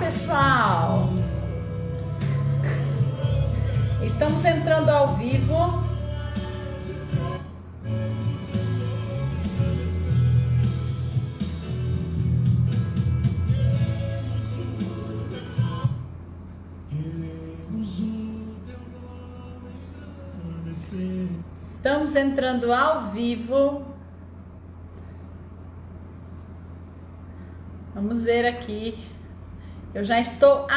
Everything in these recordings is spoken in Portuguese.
pessoal! Estamos entrando ao vivo. Estamos entrando ao vivo. Vamos ver aqui. Eu já estou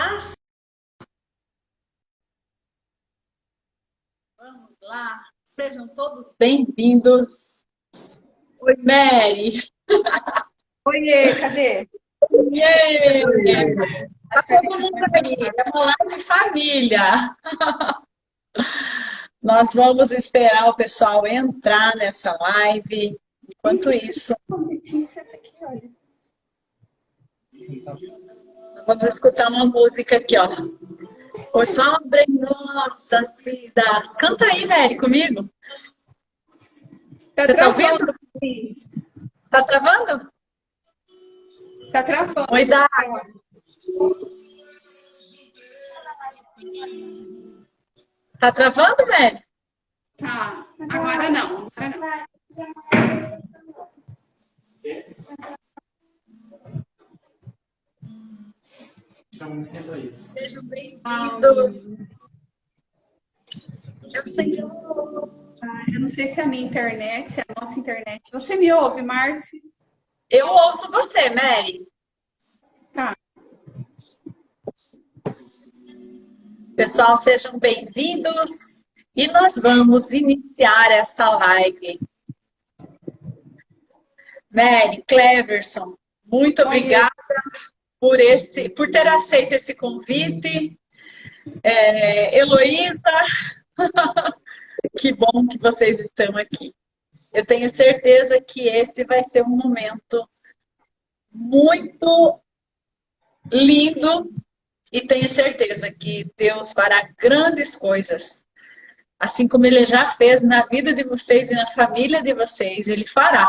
Vamos lá. Sejam todos bem-vindos. Oi, Mary. Oiê, cadê? Yay! Tá Acho que todo você mundo começa aí. É uma live família. Nós vamos esperar o pessoal entrar nessa live. Enquanto isso, Senta aqui, olha. nós vamos escutar uma música aqui, ó. Por sobre nossas vidas. Canta aí, Mary, comigo. Tá Você tá ouvindo? travando aqui. Tá travando? Tá travando. Oi, Dá. Tá travando, Mary? Tá, agora não. Agora não. Sejam bem-vindos. Eu sei. Eu não sei se é a minha internet, se é a nossa internet. Você me ouve, Márcia? Eu ouço você, Mary. Tá. Pessoal, sejam bem-vindos. E nós vamos iniciar essa live. Mary, Cleverson, muito obrigada por ter aceito esse convite. Heloísa, que bom que vocês estão aqui. Eu tenho certeza que esse vai ser um momento muito lindo e tenho certeza que Deus fará grandes coisas. Assim como Ele já fez na vida de vocês e na família de vocês, Ele fará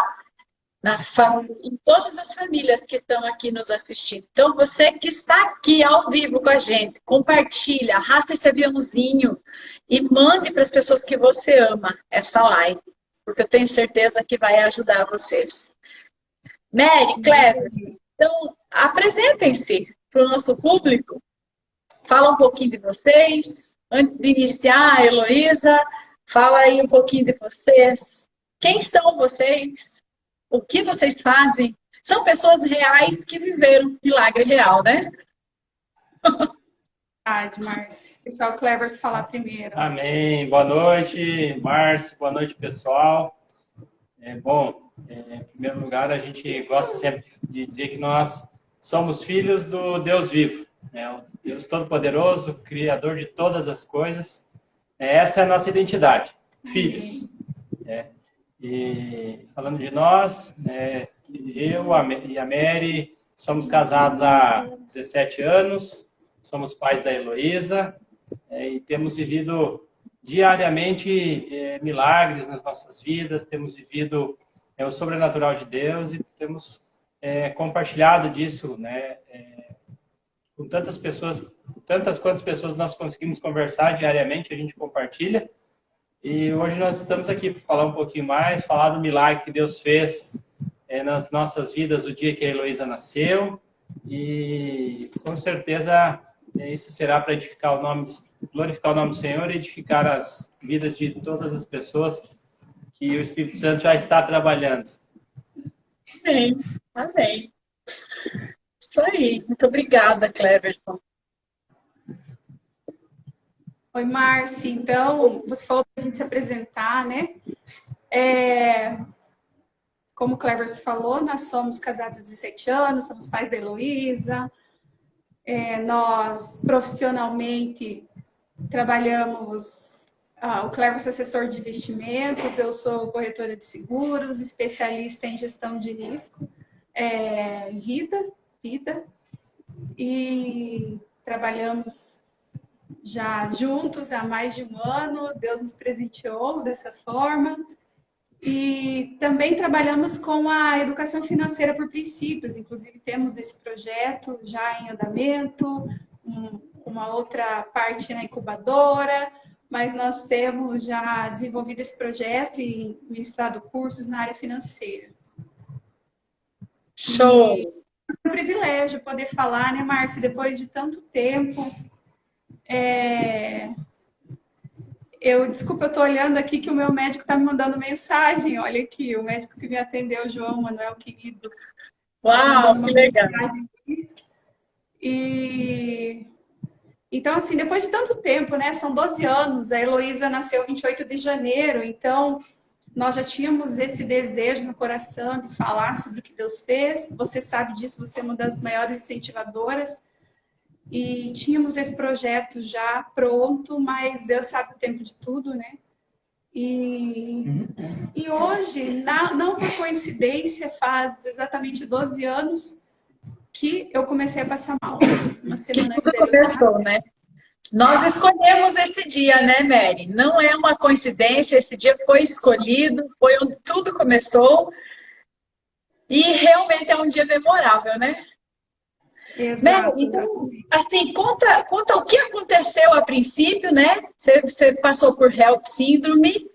em todas as famílias que estão aqui nos assistindo. Então, você que está aqui ao vivo com a gente, compartilha, arrasta esse aviãozinho e mande para as pessoas que você ama essa live, porque eu tenho certeza que vai ajudar vocês. Mary, Cleber, então apresentem-se para o nosso público, fala um pouquinho de vocês. Antes de iniciar, Heloísa, fala aí um pouquinho de vocês. Quem são vocês? O que vocês fazem? São pessoas reais que viveram milagre real, né? Verdade, Márcia. Deixa o Clevers falar primeiro. Amém. Boa noite, Márcio. Boa noite, pessoal. Em primeiro lugar, a gente gosta sempre de dizer que nós somos filhos do Deus vivo, né? O Deus Todo-Poderoso, Criador de todas as coisas. Essa é a nossa identidade, filhos. E falando de nós, eu e a Mary somos casados há 17 anos, somos pais da Heloísa e temos vivido diariamente milagres nas nossas vidas, temos vivido o sobrenatural de Deus e temos compartilhado disso, né, com tantas pessoas, tantas quantas pessoas nós conseguimos conversar diariamente, a gente compartilha. E hoje nós estamos aqui para falar um pouquinho mais, falar do milagre que Deus fez nas nossas vidas o dia que a Heloísa nasceu. E com certeza isso será para edificar glorificar o nome do Senhor e edificar as vidas de todas as pessoas que o Espírito Santo já está trabalhando. Amém. Amém. Isso aí. Muito obrigada, Cleverson. Oi, Márcia. Então, você falou para a gente se apresentar, né? Como o Clevers falou, nós somos casados há 17 anos, somos pais da Heloísa. Nós, profissionalmente, trabalhamos... o Clevers é assessor de investimentos, eu sou corretora de seguros, especialista em gestão de risco, vida. E trabalhamos já juntos há mais de um ano, Deus nos presenteou dessa forma. E também trabalhamos com a educação financeira por princípios, inclusive temos esse projeto já em andamento, uma outra parte na incubadora, mas nós temos já desenvolvido esse projeto e ministrado cursos na área financeira. Show! E é um privilégio poder falar, né, Márcia, depois de tanto tempo. Desculpa, eu estou olhando aqui que o meu médico está me mandando mensagem. Olha aqui, o médico que me atendeu, João Manuel, querido. Uau, que legal! E então, assim, depois de tanto tempo, né? São 12 anos, a Heloísa nasceu 28 de janeiro, então nós já tínhamos esse desejo no coração de falar sobre o que Deus fez. Você sabe disso, você é uma das maiores incentivadoras. E tínhamos esse projeto já pronto, mas Deus sabe o tempo de tudo, né? E hoje, não por coincidência, faz exatamente 12 anos que eu comecei a passar mal. Uma semana tudo começou, né? Nós escolhemos esse dia, né, Mary? Não é uma coincidência, esse dia foi escolhido, foi onde tudo começou. E realmente é um dia memorável, né? Exato, Mary, então, assim, conta o que aconteceu a princípio, né? Você passou por HELP síndrome.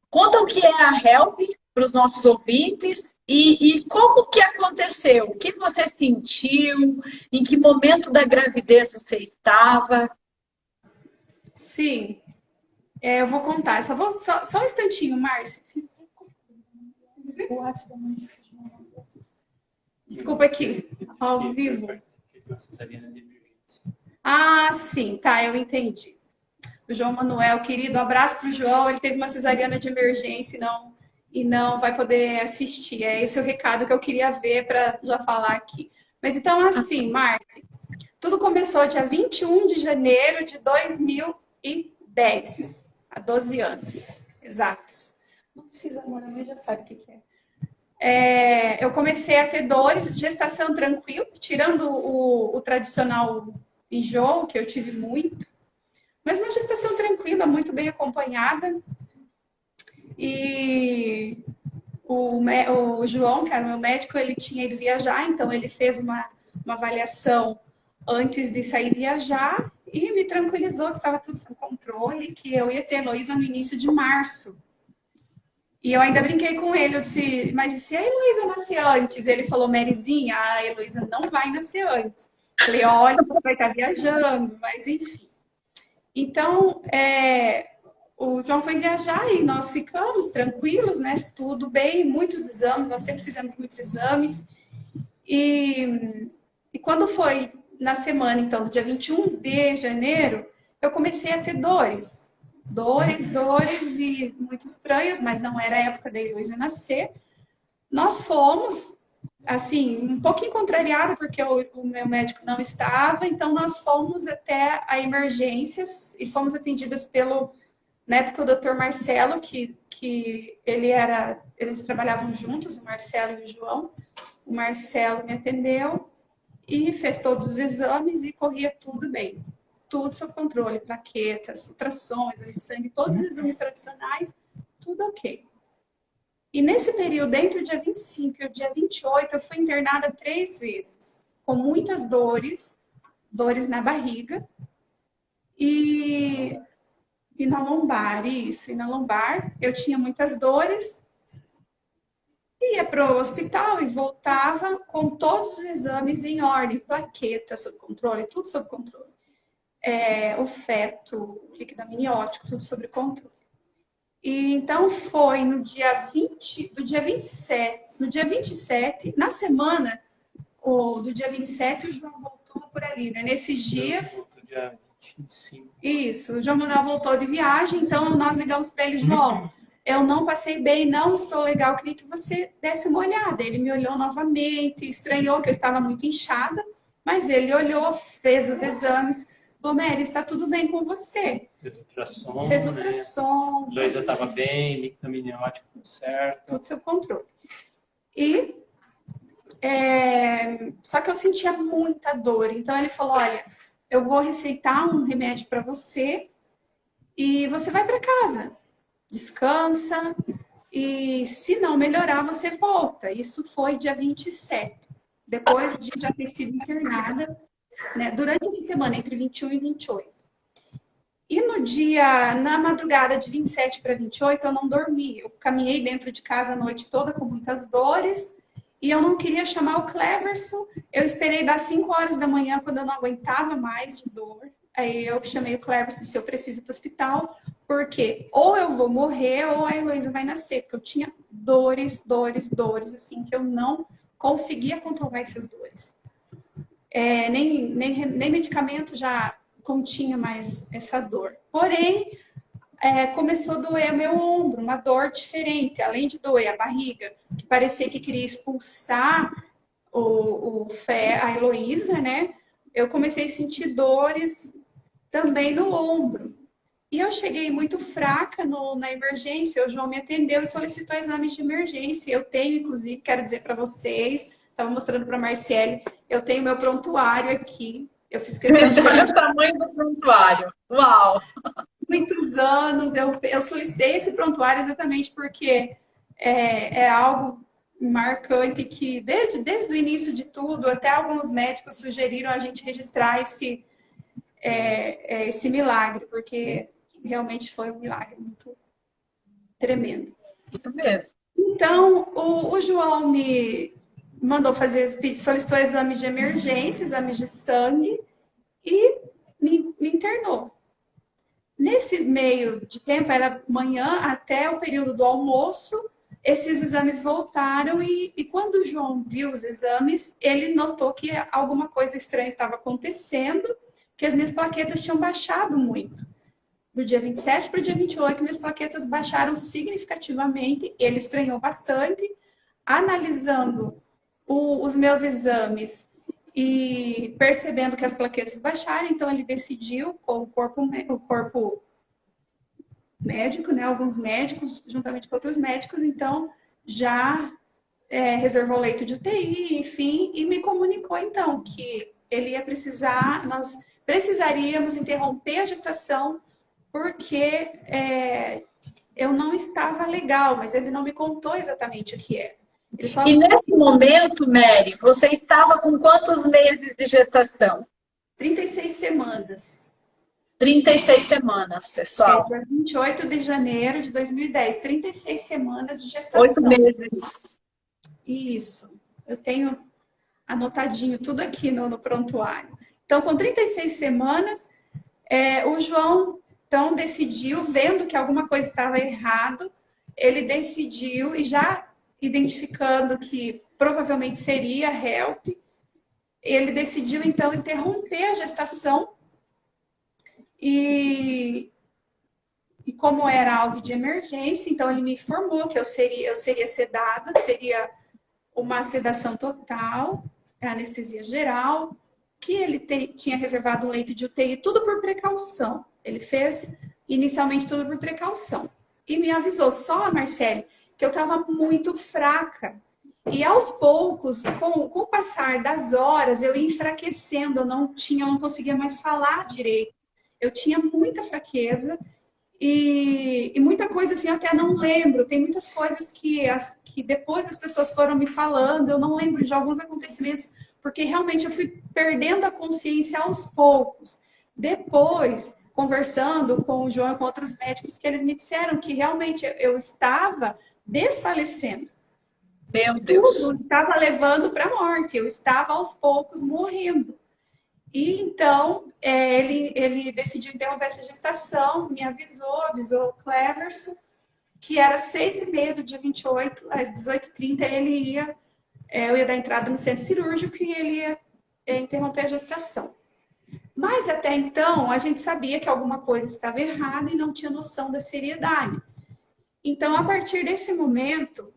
Conta o que é a HELP para os nossos ouvintes e como que aconteceu? O que você sentiu? Em que momento da gravidez você estava? Sim, eu vou contar. Só um instantinho, Márcia. Desculpa aqui, ao vivo. Ah, sim, tá, eu entendi. O João Manuel, querido, um abraço para o João. Ele teve uma cesariana de emergência e não vai poder assistir. É esse o recado que eu queria ver para já falar aqui. Mas então, assim, Márcia, tudo começou dia 21 de janeiro de 2010, há 12 anos, exatos. Não precisa, amor, a mãe já sabe o que é. Eu comecei a ter dores, gestação tranquila, tirando o tradicional enjoo, que eu tive muito, mas uma gestação tranquila, muito bem acompanhada. E o João, que era o meu médico, ele tinha ido viajar, então ele fez uma avaliação antes de sair viajar e me tranquilizou que estava tudo sob controle, que eu ia ter a Heloísa no início de março. E eu ainda brinquei com ele, eu disse, mas e se a Heloísa nascer antes? Ele falou, Maryzinha, a Heloísa não vai nascer antes. Falei, olha, você vai estar viajando, mas enfim. Então, o João foi viajar e nós ficamos tranquilos, né? Tudo bem, muitos exames, nós sempre fizemos muitos exames. E quando foi na semana, então, do dia 21 de janeiro, eu comecei a ter dores. Dores e muito estranhas, mas não era a época da Heloísa nascer. Nós fomos, assim, um pouquinho contrariada, porque o meu médico não estava, então nós fomos até a emergências e fomos atendidas na época, o doutor Marcelo, que eles trabalhavam juntos, o Marcelo e o João. O Marcelo me atendeu e fez todos os exames e corria tudo bem. Tudo sob controle, plaquetas, ultrassons, exame de sangue, todos os exames tradicionais, tudo ok. E nesse período, entre o dia 25 e o dia 28, eu fui internada 3 vezes, com muitas dores na barriga e na lombar, isso, e na lombar. Eu tinha muitas dores, ia para o hospital e voltava com todos os exames em ordem, plaquetas sob controle, tudo sob controle. O feto, o líquido amniótico, tudo sob controle. E então foi no dia 27, na semana do dia 27, o João voltou por ali, né? Nesses dias. Dia 25. Isso, o João Manuel voltou de viagem, então nós ligamos para ele, João, eu não passei bem, não estou legal, queria que você desse uma olhada. Ele me olhou novamente, estranhou que eu estava muito inchada, mas ele olhou, fez os exames. Falou, Mary, está tudo bem com você? Fez ultrassom. Né? Heloísa estava bem, líquido amniótico, tudo certo. Tudo sob controle. Só que eu sentia muita dor. Então ele falou, olha, eu vou receitar um remédio para você e você vai para casa. Descansa, e se não melhorar, você volta. Isso foi dia 27, depois de já ter sido internada, né, durante essa semana, entre 21 e 28. E no dia, na madrugada de 27 para 28, eu não dormi. Eu caminhei dentro de casa a noite toda com muitas dores e eu não queria chamar o Cleverson. Eu esperei das 5 horas da manhã, quando eu não aguentava mais de dor. Aí eu chamei o Cleverson se eu preciso ir para o hospital, porque ou eu vou morrer ou a Heloísa vai nascer, porque eu tinha dores, assim, que eu não conseguia controlar essas dores. Nem medicamento já continha mais essa dor. Porém, começou a doer meu ombro, uma dor diferente, além de doer a barriga, que parecia que queria expulsar a Heloísa, né? Eu comecei a sentir dores também no ombro. E eu cheguei muito fraca na emergência. O João me atendeu e solicitou exames de emergência. Eu tenho, inclusive, quero dizer para vocês, estava mostrando para a Marciele, eu tenho meu prontuário aqui. Eu fiz questão de... Olha o tamanho do prontuário. Uau! Muitos anos, eu solicitei esse prontuário exatamente porque é algo marcante que, desde o início de tudo, até alguns médicos sugeriram a gente registrar esse milagre, porque realmente foi um milagre muito tremendo. Isso mesmo. Então, o João me mandou solicitou exames de emergência, exames de sangue e me internou. Nesse meio de tempo, era manhã até o período do almoço, esses exames voltaram e quando o João viu os exames, ele notou que alguma coisa estranha estava acontecendo, que as minhas plaquetas tinham baixado muito. Do dia 27 para o dia 28, minhas plaquetas baixaram significativamente, ele estranhou bastante, analisando os meus exames e percebendo que as plaquetas baixaram, então ele decidiu, com o corpo médico, né, alguns médicos, juntamente com outros médicos, então já reservou leito de UTI, enfim, e me comunicou então que ele ia precisar, nós precisaríamos interromper a gestação porque eu não estava legal, mas ele não me contou exatamente o que era. E nesse momento, Mary, você estava com quantos meses de gestação? 36 semanas. 36 semanas, pessoal. Dia 28 de janeiro de 2010. 36 semanas de gestação. 8 meses. Isso. Eu tenho anotadinho tudo aqui no prontuário. Então, com 36 semanas, o João, então, decidiu, vendo que alguma coisa estava errado, ele decidiu, e já identificando que provavelmente seria HELP, ele decidiu, então, interromper a gestação e como era algo de emergência, então ele me informou que eu seria sedada, seria uma sedação total, anestesia geral, que ele tinha reservado um leito de UTI, tudo por precaução. Ele fez inicialmente tudo por precaução. E me avisou só, Marcele, que eu estava muito fraca. E aos poucos, com o passar das horas, eu ia enfraquecendo, eu não conseguia mais falar direito. Eu tinha muita fraqueza e muita coisa assim, eu até não lembro. Tem muitas coisas que depois as pessoas foram me falando, eu não lembro de alguns acontecimentos, porque realmente eu fui perdendo a consciência aos poucos. Depois, conversando com o João e com outros médicos, que eles me disseram que realmente eu estava desfalecendo. Meu Deus. Tudo estava levando para a morte, eu estava aos poucos morrendo. E então, ele decidiu interromper essa gestação, me avisou o Cleverson, que era 6h30 do dia 28, às 18h30, eu ia dar entrada no centro cirúrgico e ele ia interromper a gestação. Mas até então, a gente sabia que alguma coisa estava errada e não tinha noção da seriedade. Então, a partir desse momento,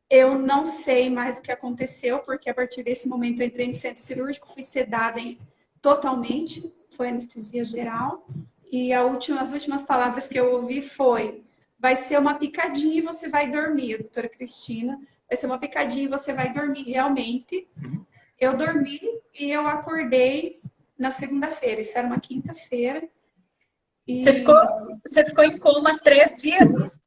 eu não sei mais o que aconteceu, porque a partir desse momento eu entrei no centro cirúrgico, fui sedada totalmente, foi anestesia geral, e as últimas palavras que eu ouvi foi: vai ser uma picadinha e você vai dormir, doutora Cristina, vai ser uma picadinha e você vai dormir. Realmente, eu dormi e eu acordei na segunda-feira, isso era uma quinta-feira. E... Você ficou em coma 3 dias?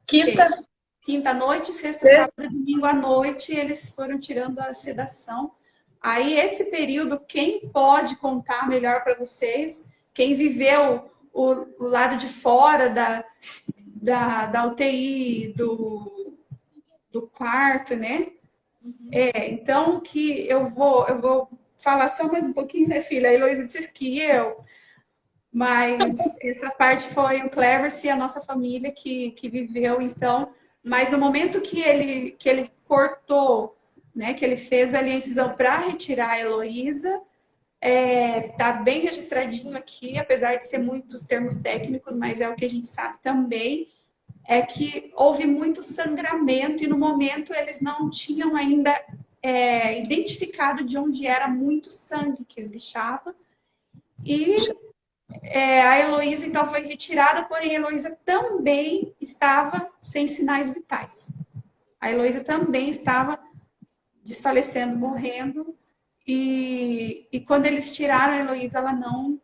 Quinta? Quinta à noite, sexta, sábado e domingo à noite, eles foram tirando a sedação. Aí, esse período, quem pode contar melhor para vocês, quem viveu o lado de fora da UTI, do quarto, né? Então, que eu vou falar só mais um pouquinho, né, filha? A Heloísa disse que mas essa parte foi o Cleverson e a nossa família que viveu, então. Mas no momento que ele cortou, né, que ele fez ali a incisão para retirar a Heloísa, tá bem registradinho aqui, apesar de ser muitos termos técnicos, mas é o que a gente sabe também, é que houve muito sangramento e no momento eles não tinham ainda identificado de onde era muito sangue que esguichava. E a Heloísa, então, foi retirada, porém a Heloísa também estava sem sinais vitais. A Heloísa também estava desfalecendo, morrendo. E quando eles tiraram a Heloísa, ela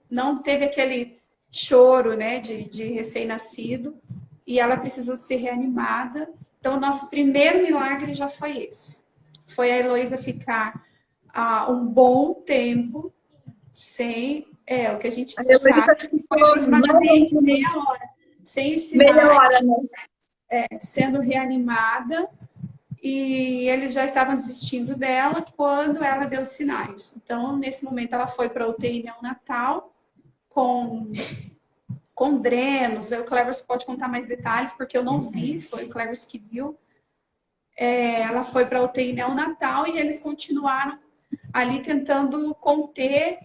não teve aquele choro, né, de recém-nascido. E ela precisou ser reanimada. Então, o nosso primeiro milagre já foi esse. Foi a Heloísa ficar um bom tempo sem... o que a gente sabe foi aproximadamente meia hora. Sem sinais. Meia hora, né? Sendo reanimada. E eles já estavam desistindo dela quando ela deu sinais. Então, nesse momento, ela foi para a UTI neonatal com drenos. O Cleverson pode contar mais detalhes, porque eu não vi, foi o Cleverson que viu. Ela foi para a UTI neonatal e eles continuaram ali tentando conter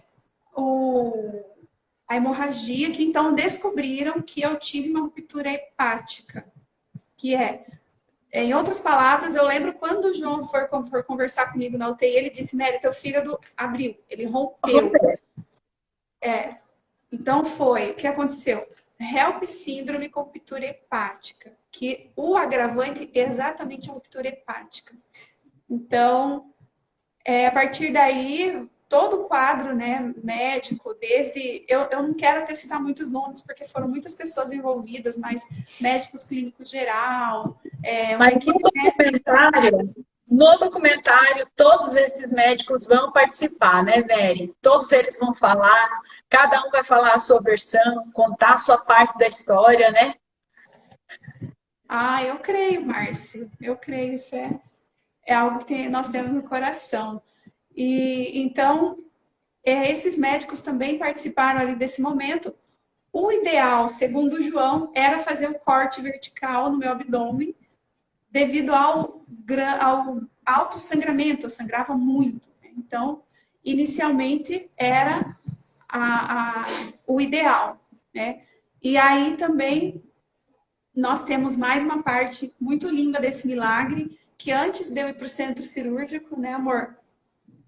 a hemorragia, que então descobriram que eu tive uma ruptura hepática, que em outras palavras, eu lembro quando o João for conversar comigo na UTI, ele disse, Mary, teu fígado abriu, ele rompeu. Então o que aconteceu? HELP síndrome com ruptura hepática, que o agravante é exatamente a ruptura hepática. Então, a partir daí, todo o quadro, né, médico, desde... Eu não quero até citar muitos nomes, porque foram muitas pessoas envolvidas, mas médicos clínicos geral... Mas no documentário, todos esses médicos vão participar, né, Mary? Todos eles vão falar, cada um vai falar a sua versão, contar a sua parte da história, né? Eu creio, Márcia. Eu creio, isso é algo que nós temos no coração. E então, esses médicos também participaram ali desse momento. O ideal, segundo o João, era fazer o corte vertical no meu abdômen, devido ao alto sangramento, eu sangrava muito. Então, inicialmente, era o ideal, né? E aí também nós temos mais uma parte muito linda desse milagre, que antes de eu ir para o centro cirúrgico, né, amor?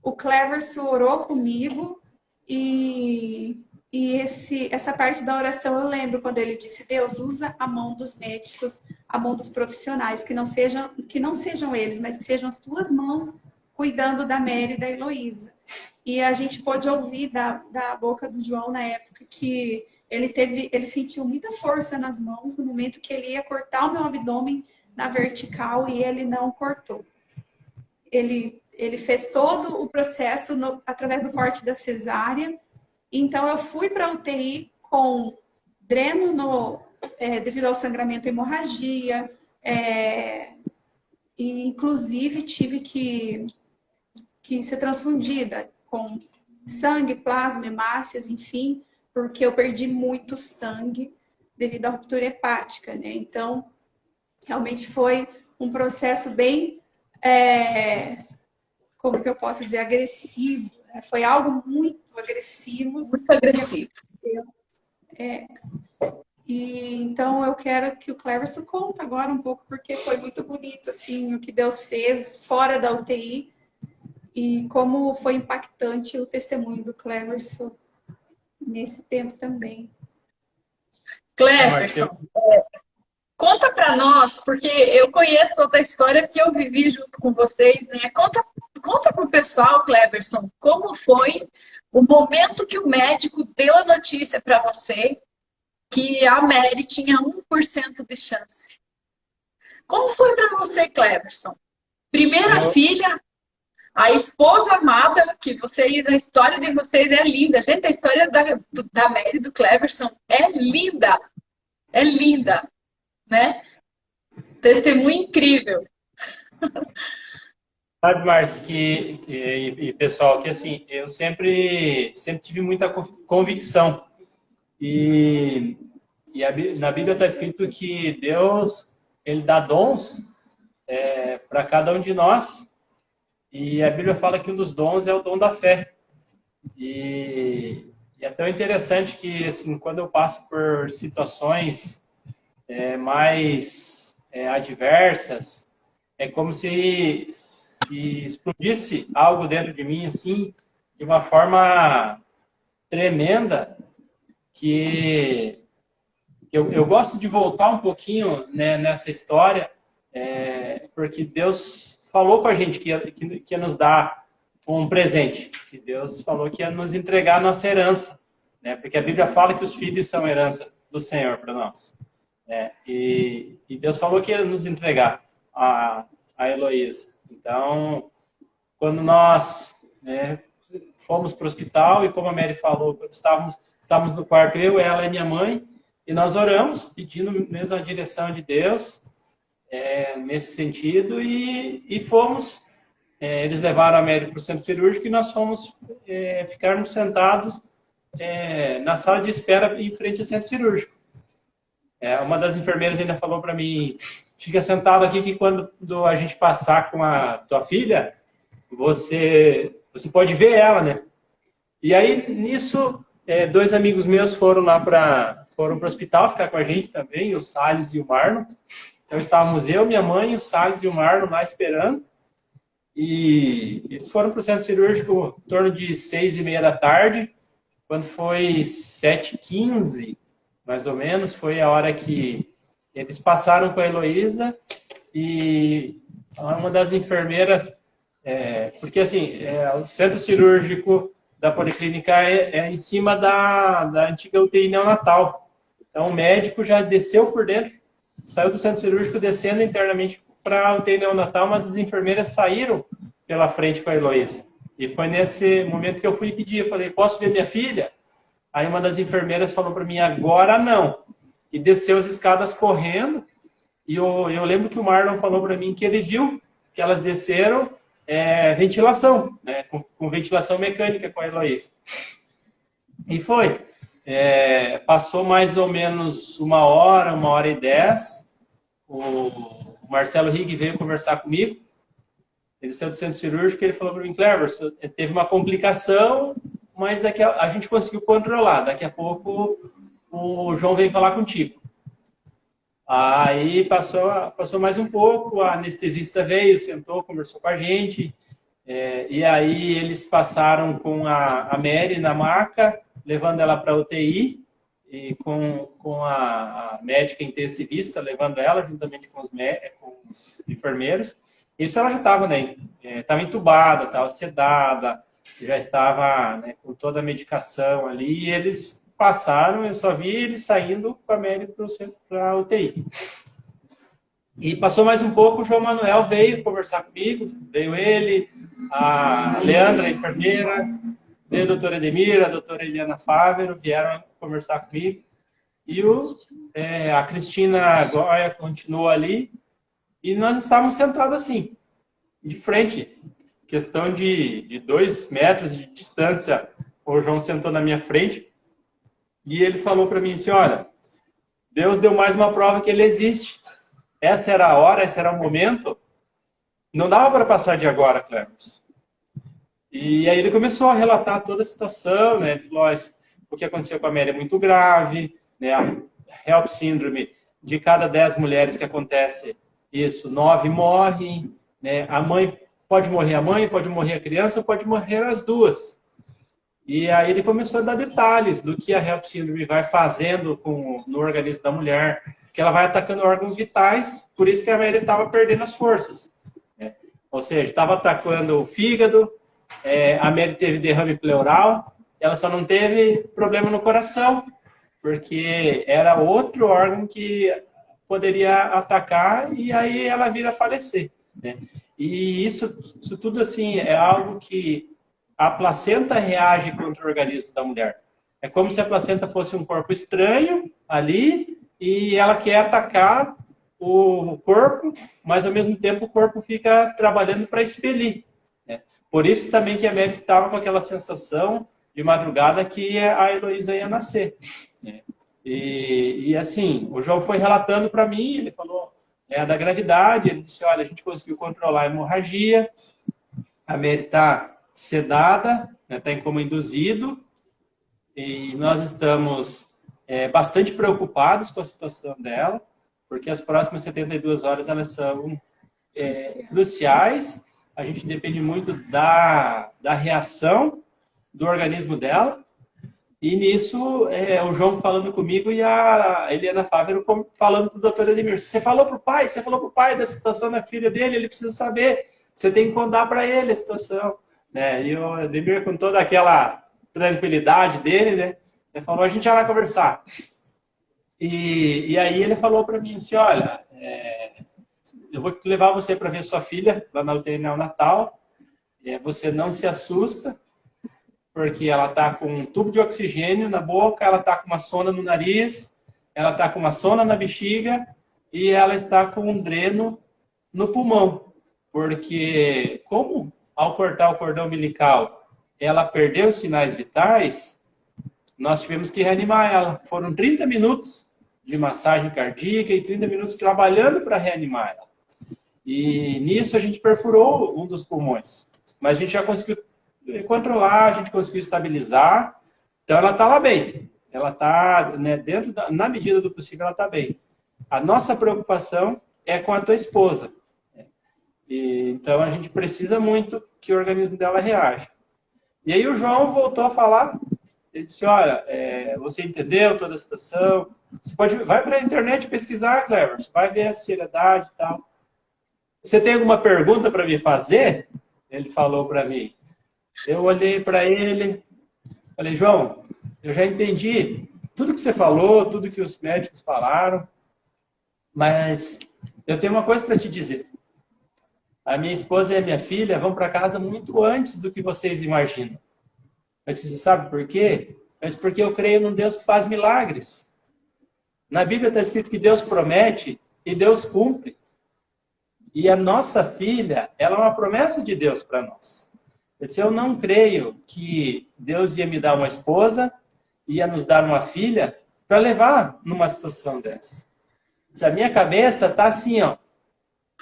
O Cleverson orou comigo e essa parte da oração eu lembro quando ele disse, Deus, usa a mão dos médicos, a mão dos profissionais, que não sejam eles, mas que sejam as tuas mãos cuidando da Mary e da Heloísa. E a gente pôde ouvir da boca do João na época que ele sentiu muita força nas mãos no momento que ele ia cortar o meu abdômen na vertical e ele não cortou. Ele fez todo o processo através do corte da cesárea. Então, eu fui para a UTI com dreno devido ao sangramento e hemorragia. E, inclusive, tive que ser transfundida com sangue, plasma, hemácias, enfim, porque eu perdi muito sangue devido à ruptura hepática, né? Então, realmente foi um processo bem, como que eu posso dizer, agressivo. Foi algo muito agressivo. Muito agressivo. E então eu quero que o Cleverson conte agora um pouco, porque foi muito bonito assim, o que Deus fez fora da UTI e como foi impactante o testemunho do Cleverson nesse tempo também. Cleverson, conta para nós, porque eu conheço toda a história que eu vivi junto com vocês, né? Conta para o pessoal, Cleverson, como foi o momento que o médico deu a notícia para você que a Mary tinha 1% de chance. Como foi para você, Cleverson? Primeira Eu- filha, a esposa amada, que vocês, a história de vocês é linda. Gente, a história da Mary e do Cleverson é linda, né? Testemunho incrível. Sabe, Márcio, e pessoal, que assim, eu sempre tive muita convicção. E, na Bíblia está escrito que Deus, ele dá dons para cada um de nós. E a Bíblia fala que um dos dons é o dom da fé. E é tão interessante que, assim, quando eu passo por situações mais adversas, é como se explodisse algo dentro de mim, assim, de uma forma tremenda, que eu gosto de voltar um pouquinho, né, nessa história, porque Deus falou com a gente que ia nos dar um presente, que Deus falou que ia nos entregar a nossa herança, né, porque a Bíblia fala que os filhos são herança do Senhor para nós. E Deus falou que ia nos entregar a Heloísa. Então, quando nós fomos para o hospital, e como a Mary falou, quando estávamos no quarto, eu, ela e minha mãe, e nós oramos, pedindo mesmo a direção de Deus nesse sentido, e fomos. Eles levaram a Mary para o centro cirúrgico e nós fomos ficarmos sentados na sala de espera em frente ao centro cirúrgico. Uma das enfermeiras ainda falou para mim, fica sentado aqui que quando a gente passar com a tua filha, você pode ver ela, né? E aí, nisso, dois amigos meus foram para o hospital ficar com a gente também, o Salles e o Marlon. Então, estávamos eu, minha mãe, o Salles e o Marlon lá esperando. E eles foram para o centro cirúrgico em torno de 6h30 da tarde. Quando foi 7h15, mais ou menos, foi a hora que eles passaram com a Heloísa e uma das enfermeiras, porque assim, o centro cirúrgico da Policlínica é em cima da antiga UTI neonatal. Então o médico já desceu por dentro, saiu do centro cirúrgico descendo internamente para a UTI neonatal, mas as enfermeiras saíram pela frente com a Heloísa. E foi nesse momento que eu fui pedir, eu falei, posso ver minha filha? Aí uma das enfermeiras falou para mim, agora não. E desceu as escadas correndo. E eu lembro que o Marlon falou para mim que ele viu que elas desceram ventilação, né, com ventilação mecânica com a Heloísa. E foi. Passou mais ou menos 1h10. O Marcelo Rigg veio conversar comigo. Ele saiu do centro cirúrgico e ele falou para mim, Cleverson, teve uma complicação, mas a gente conseguiu controlar. Daqui a pouco o João veio falar contigo. Aí passou mais um pouco, a anestesista veio, sentou, conversou com a gente. E aí eles passaram com a Mary na maca, levando ela para a UTI, e com a médica intensivista, levando ela juntamente com os enfermeiros. Isso ela já estava, né? Estava entubada, estava sedada, já estava, né, com toda a medicação ali, e eles passaram, eu só vi eles saindo com a Mary para a UTI. E passou mais um pouco, o João Manuel veio conversar comigo, veio ele, a Leandra, a enfermeira, veio a doutora Edemir, a doutora Eliana Fávero, vieram conversar comigo, e a Cristina Goya continuou ali, e nós estávamos sentados assim, de frente, questão de 2 metros de distância. O João sentou na minha frente e ele falou para mim assim, olha, Deus deu mais uma prova que ele existe. Essa era a hora, esse era o momento. Não dava para passar de agora, Cleverson. E aí ele começou a relatar toda a situação, né? Ele falou, o que aconteceu com a Mary é muito grave, né? A HELP Syndrome, de cada 10 mulheres que acontece isso, 9 morrem, né? A mãe pode morrer a criança, pode morrer as duas. E aí ele começou a dar detalhes do que a HELP Syndrome vai fazendo no organismo da mulher, que ela vai atacando órgãos vitais, por isso que a Mary estava perdendo as forças, né? Ou seja, estava atacando o fígado, a Mary teve derrame pleural, ela só não teve problema no coração, porque era outro órgão que poderia atacar e aí ela vir a falecer, né? E isso tudo assim é algo que a placenta reage contra o organismo da mulher. É como se a placenta fosse um corpo estranho ali e ela quer atacar o corpo, mas ao mesmo tempo o corpo fica trabalhando para expelir, né? Por isso também que a Mary estava com aquela sensação de madrugada que a Heloísa ia nascer, né? E assim, o João foi relatando para mim, ele falou da gravidade, ele disse, olha, a gente conseguiu controlar a hemorragia, a Mary está sedada, está em coma induzido, e nós estamos bastante preocupados com a situação dela, porque as próximas 72 horas elas são cruciais, a gente depende muito da reação do organismo dela, e nisso, o João falando comigo e a Eliana Fávero falando para o doutor Edmir, você falou para o pai da situação da filha dele, ele precisa saber, você tem que contar para ele a situação, né? E o Edmir, com toda aquela tranquilidade dele, né? Ele falou, a gente já vai conversar. E aí ele falou para mim assim, olha, eu vou levar você para ver sua filha lá na UTI neonatal, você não se assusta, porque ela está com um tubo de oxigênio na boca, ela está com uma sonda no nariz, ela está com uma sonda na bexiga e ela está com um dreno no pulmão. Porque como ao cortar o cordão umbilical ela perdeu os sinais vitais, nós tivemos que reanimar ela. Foram 30 minutos de massagem cardíaca e 30 minutos trabalhando para reanimar ela. E nisso a gente perfurou um dos pulmões. Mas a gente já conseguiu controlar, a gente conseguiu estabilizar. Então ela está lá bem. Ela está, né, na medida do possível, ela está bem. A nossa preocupação é com a tua esposa. Então a gente precisa muito que o organismo dela reaja. E aí o João voltou a falar. Ele disse, olha, você entendeu toda a situação? Você vai para a internet pesquisar, Clever. Você vai ver a seriedade e tal. Você tem alguma pergunta para me fazer? Ele falou para mim. Eu olhei para ele, falei, João, eu já entendi tudo que você falou, tudo que os médicos falaram, mas eu tenho uma coisa para te dizer. A minha esposa e a minha filha vão para casa muito antes do que vocês imaginam. Eu disse, você sabe por quê? Mas porque eu creio num Deus que faz milagres. Na Bíblia está escrito que Deus promete e Deus cumpre. E a nossa filha, ela é uma promessa de Deus para nós. Eu disse, eu não creio que Deus ia me dar uma esposa, ia nos dar uma filha, para levar numa situação dessa. Eu disse, a minha cabeça está assim, ó,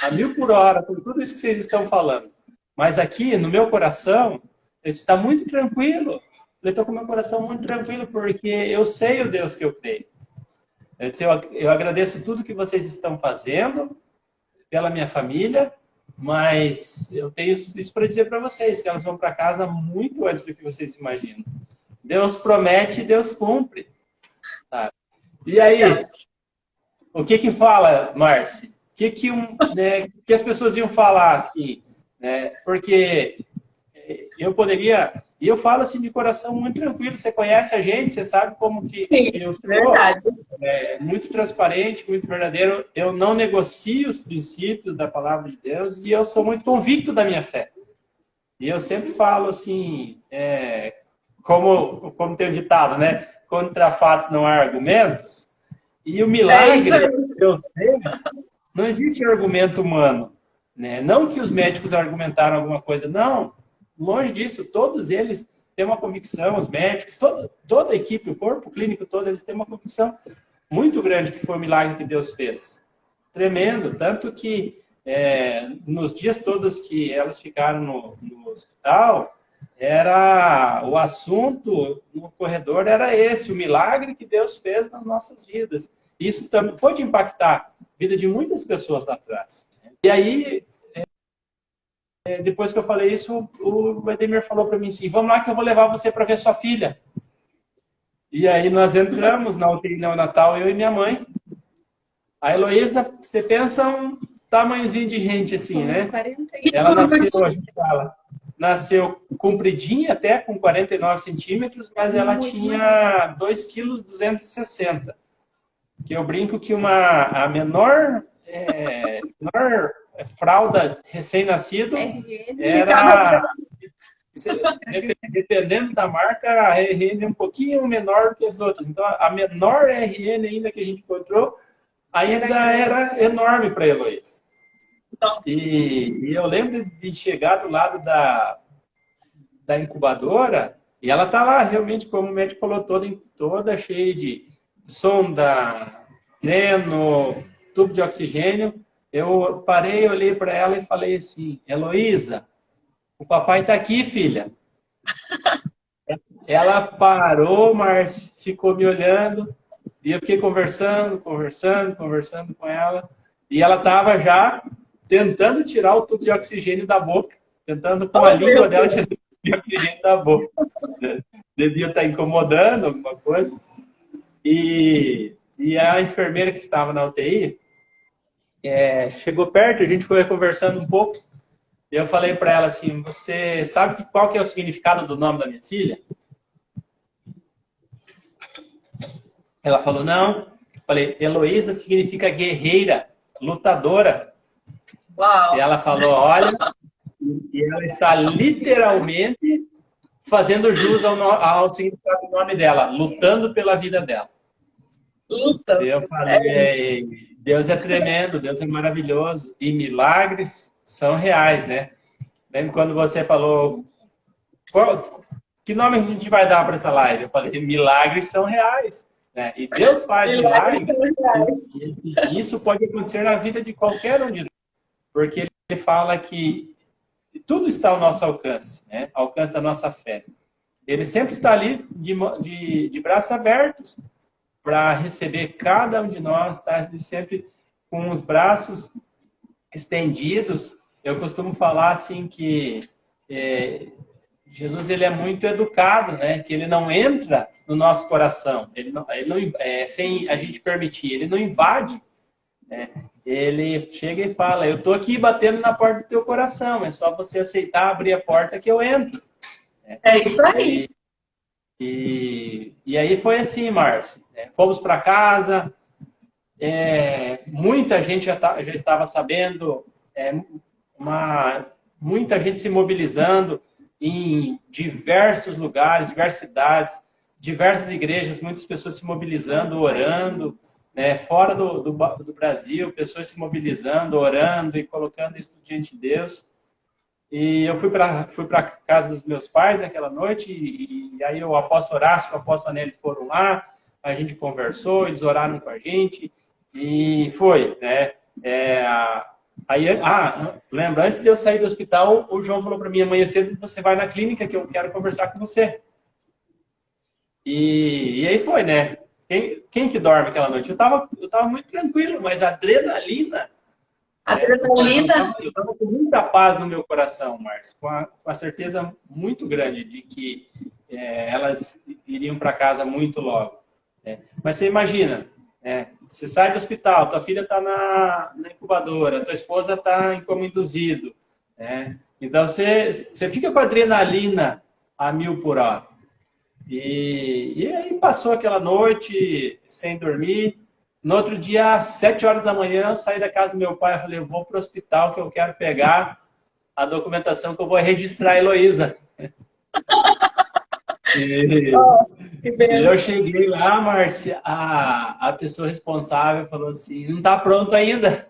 a 1000 por hora, com tudo isso que vocês estão falando. Mas aqui, no meu coração, eu disse, está muito tranquilo. Eu estou com o meu coração muito tranquilo, porque eu sei o Deus que eu creio. Eu disse, eu agradeço tudo que vocês estão fazendo pela minha família, mas eu tenho isso para dizer para vocês, que elas vão para casa muito antes do que vocês imaginam. Deus promete, Deus cumpre. Tá? E aí, o que fala, Márcia? Que as pessoas iam falar assim? Né? Porque eu poderia... E eu falo assim de coração muito tranquilo. Você conhece a gente, você sabe como que eu sou. Verdade. Muito transparente, muito verdadeiro. Eu não negocio os princípios da palavra de Deus e eu sou muito convicto da minha fé. E eu sempre falo assim, como tem o ditado, né? Contra fatos não há argumentos. E o milagre que Deus fez, não existe argumento humano. Né? Não que os médicos argumentaram alguma coisa, não. Longe disso, todos eles têm uma convicção, os médicos, toda a equipe, o corpo clínico todo, eles têm uma convicção muito grande que foi o milagre que Deus fez. Tremendo, tanto que nos dias todos que elas ficaram no hospital, o assunto no corredor era esse, o milagre que Deus fez nas nossas vidas. Isso também pode impactar a vida de muitas pessoas lá atrás. E aí... depois que eu falei isso, o Edmir falou para mim assim, vamos lá que eu vou levar você para ver sua filha. E aí nós entramos na UTI neonatal, eu e minha mãe. A Heloísa, você pensa um tamanhozinho de gente assim, né? 40. Ela nasceu, a gente fala, nasceu compridinha até, com 49 centímetros, mas ela tinha 2,260 kg. que eu brinco que a menor fralda recém-nascido era, dependendo da marca, a RN é um pouquinho menor que as outras. Então, a menor RN ainda que a gente encontrou ainda era enorme para a Heloísa. E eu lembro de chegar do lado da incubadora e ela tá lá, realmente, como o médico falou, toda cheia de sonda, dreno, tubo de oxigênio. Eu parei, olhei para ela e falei assim, Heloísa, o papai tá aqui, filha. Ela parou, mas ficou me olhando e eu fiquei conversando com ela. E ela estava já tentando tirar o tubo de oxigênio da boca, tentando com a língua dela tirar o tubo de oxigênio da boca. Devia estar incomodando alguma coisa. E a enfermeira que estava na UTI chegou perto, a gente foi conversando um pouco. E eu falei para ela assim, você sabe qual que é o significado do nome da minha filha? Ela falou, não. Eu falei, Heloísa significa guerreira, lutadora. Uau. E ela falou, olha, e ela está literalmente fazendo jus ao significado do nome dela, lutando pela vida dela. Luta. E eu falei, Deus é tremendo, Deus é maravilhoso, e milagres são reais, né? Lembra quando você falou, que nome a gente vai dar para essa live? Eu falei, milagres são reais. Né? E Deus faz milagres. E isso pode acontecer na vida de qualquer um de nós. Porque ele fala que tudo está ao nosso alcance, né? Ao alcance da nossa fé. Ele sempre está ali de braços abertos para receber cada um de nós, está sempre com os braços estendidos. Eu costumo falar assim que Jesus ele é muito educado, né? Que ele não entra no nosso coração, ele não sem a gente permitir, ele não invade, né? Ele chega e fala, eu estou aqui batendo na porta do teu coração, é só você aceitar abrir a porta que eu entro. É isso aí. E aí foi assim, Márcia. Fomos para casa, muita gente já estava sabendo, muita gente se mobilizando em diversos lugares, diversas cidades, diversas igrejas, muitas pessoas se mobilizando, orando, né? Fora do Brasil, pessoas se mobilizando, orando e colocando isso diante de Deus. E eu fui para casa dos meus pais naquela noite, e aí o apóstolo Horácio e o apóstolo Anélio foram lá, a gente conversou, eles oraram com a gente, e foi, né? Lembra, antes de eu sair do hospital, o João falou para mim, amanhã cedo você vai na clínica que eu quero conversar com você. E aí foi, né? Quem que dorme aquela noite? Eu tava muito tranquilo, mas a adrenalina... Eu estava com muita paz no meu coração, Márcio, com a certeza muito grande de que elas iriam para casa muito logo. Mas você imagina, você sai do hospital, tua filha está na incubadora, tua esposa está em coma induzido. Então você fica com a adrenalina a 1000 por hora. E aí passou aquela noite sem dormir. No outro dia, às 7 horas da manhã, eu saí da casa do meu pai e falei, eu vou para o hospital que eu quero pegar a documentação que eu vou registrar a Heloísa. E eu cheguei lá, Márcia, a pessoa responsável falou assim, não está pronto ainda.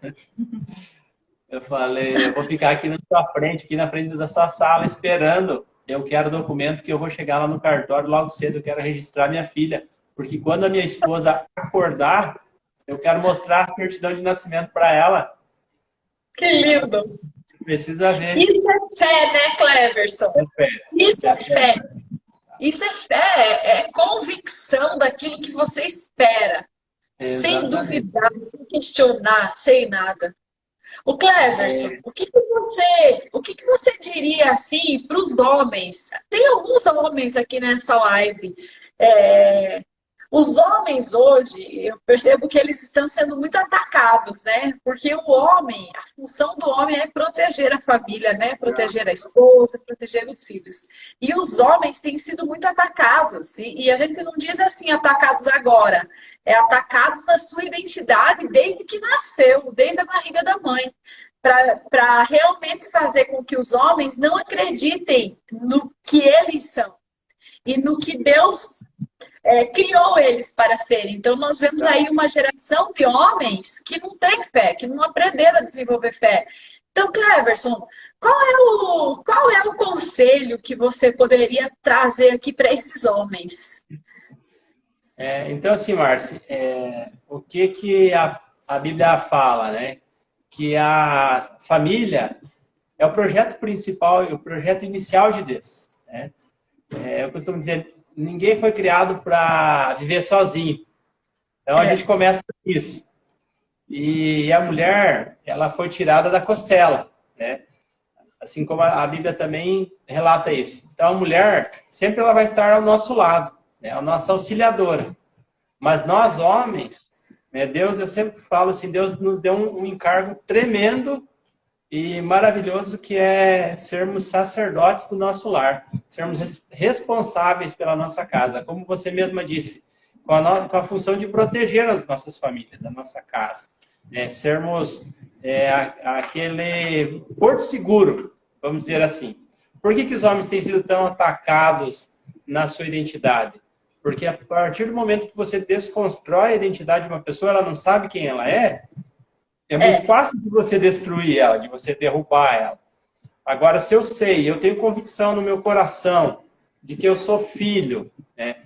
Eu falei, eu vou ficar aqui na sua frente, aqui na frente da sua sala, esperando. Eu quero o documento que eu vou chegar lá no cartório logo cedo, eu quero registrar minha filha. Porque quando a minha esposa acordar, eu quero mostrar a certidão de nascimento para ela. Que lindo! Precisa ver. Isso é fé, né, Cleverson? É fé. Isso é fé. Isso é fé, é convicção daquilo que você espera. Exatamente. Sem duvidar, sem questionar, sem nada. O Cleverson, o que você diria assim para os homens? Tem alguns homens aqui nessa live. Os homens hoje, eu percebo que eles estão sendo muito atacados, né? Porque o homem, a função do homem é proteger a família, né? Proteger a esposa, proteger os filhos. E os homens têm sido muito atacados. E a gente não diz assim, atacados agora. É atacados na sua identidade desde que nasceu, desde a barriga da mãe. Para realmente fazer com que os homens não acreditem no que eles são e no que Deus criou eles para serem. Então, nós vemos aí uma geração de homens que não tem fé, que não aprenderam a desenvolver fé. Então, Cleverson, qual é o conselho que você poderia trazer aqui para esses homens? Então, assim, Márcia, o que a Bíblia fala, né? Que a família é o projeto principal e o projeto inicial de Deus, né? Eu costumo dizer, ninguém foi criado para viver sozinho. Então, a gente começa com isso. E a mulher, ela foi tirada da costela, né? Assim como a Bíblia também relata isso. Então, a mulher, sempre ela vai estar ao nosso lado, né? A nossa auxiliadora. Mas nós, homens, né, Deus, eu sempre falo assim, Deus nos deu um encargo tremendo e maravilhoso que é sermos sacerdotes do nosso lar, sermos responsáveis pela nossa casa, como você mesma disse, com a função de proteger as nossas famílias, a nossa casa, né? Sermos aquele porto seguro, vamos dizer assim. Por que os homens têm sido tão atacados na sua identidade? Porque a partir do momento que você desconstrói a identidade de uma pessoa, ela não sabe quem ela é muito fácil de você destruir ela, de você derrubar ela. Agora, se eu sei, eu tenho convicção no meu coração de que eu sou filho, né?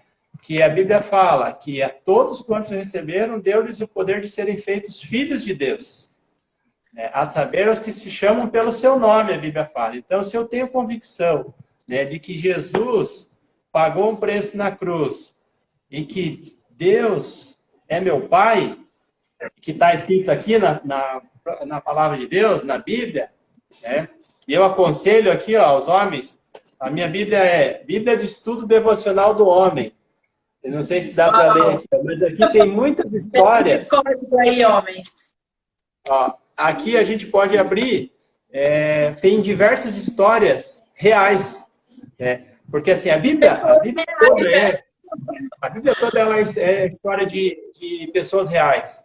Que a Bíblia fala que a todos quantos receberam, deu-lhes o poder de serem feitos filhos de Deus. Né? A saber, os que se chamam pelo seu nome, a Bíblia fala. Então, se eu tenho convicção, né, de que Jesus pagou um preço na cruz e que Deus é meu Pai, que está escrito aqui na palavra de Deus, na Bíblia, né? E eu aconselho aqui, ó, aos homens, a minha Bíblia é Bíblia de Estudo Devocional do Homem. Eu não sei se dá para ler aqui, mas aqui tem muitas histórias. Aí, homens. Ó, aqui a gente pode abrir, tem diversas histórias reais, né? Porque assim, a Bíblia toda ela é história de pessoas reais.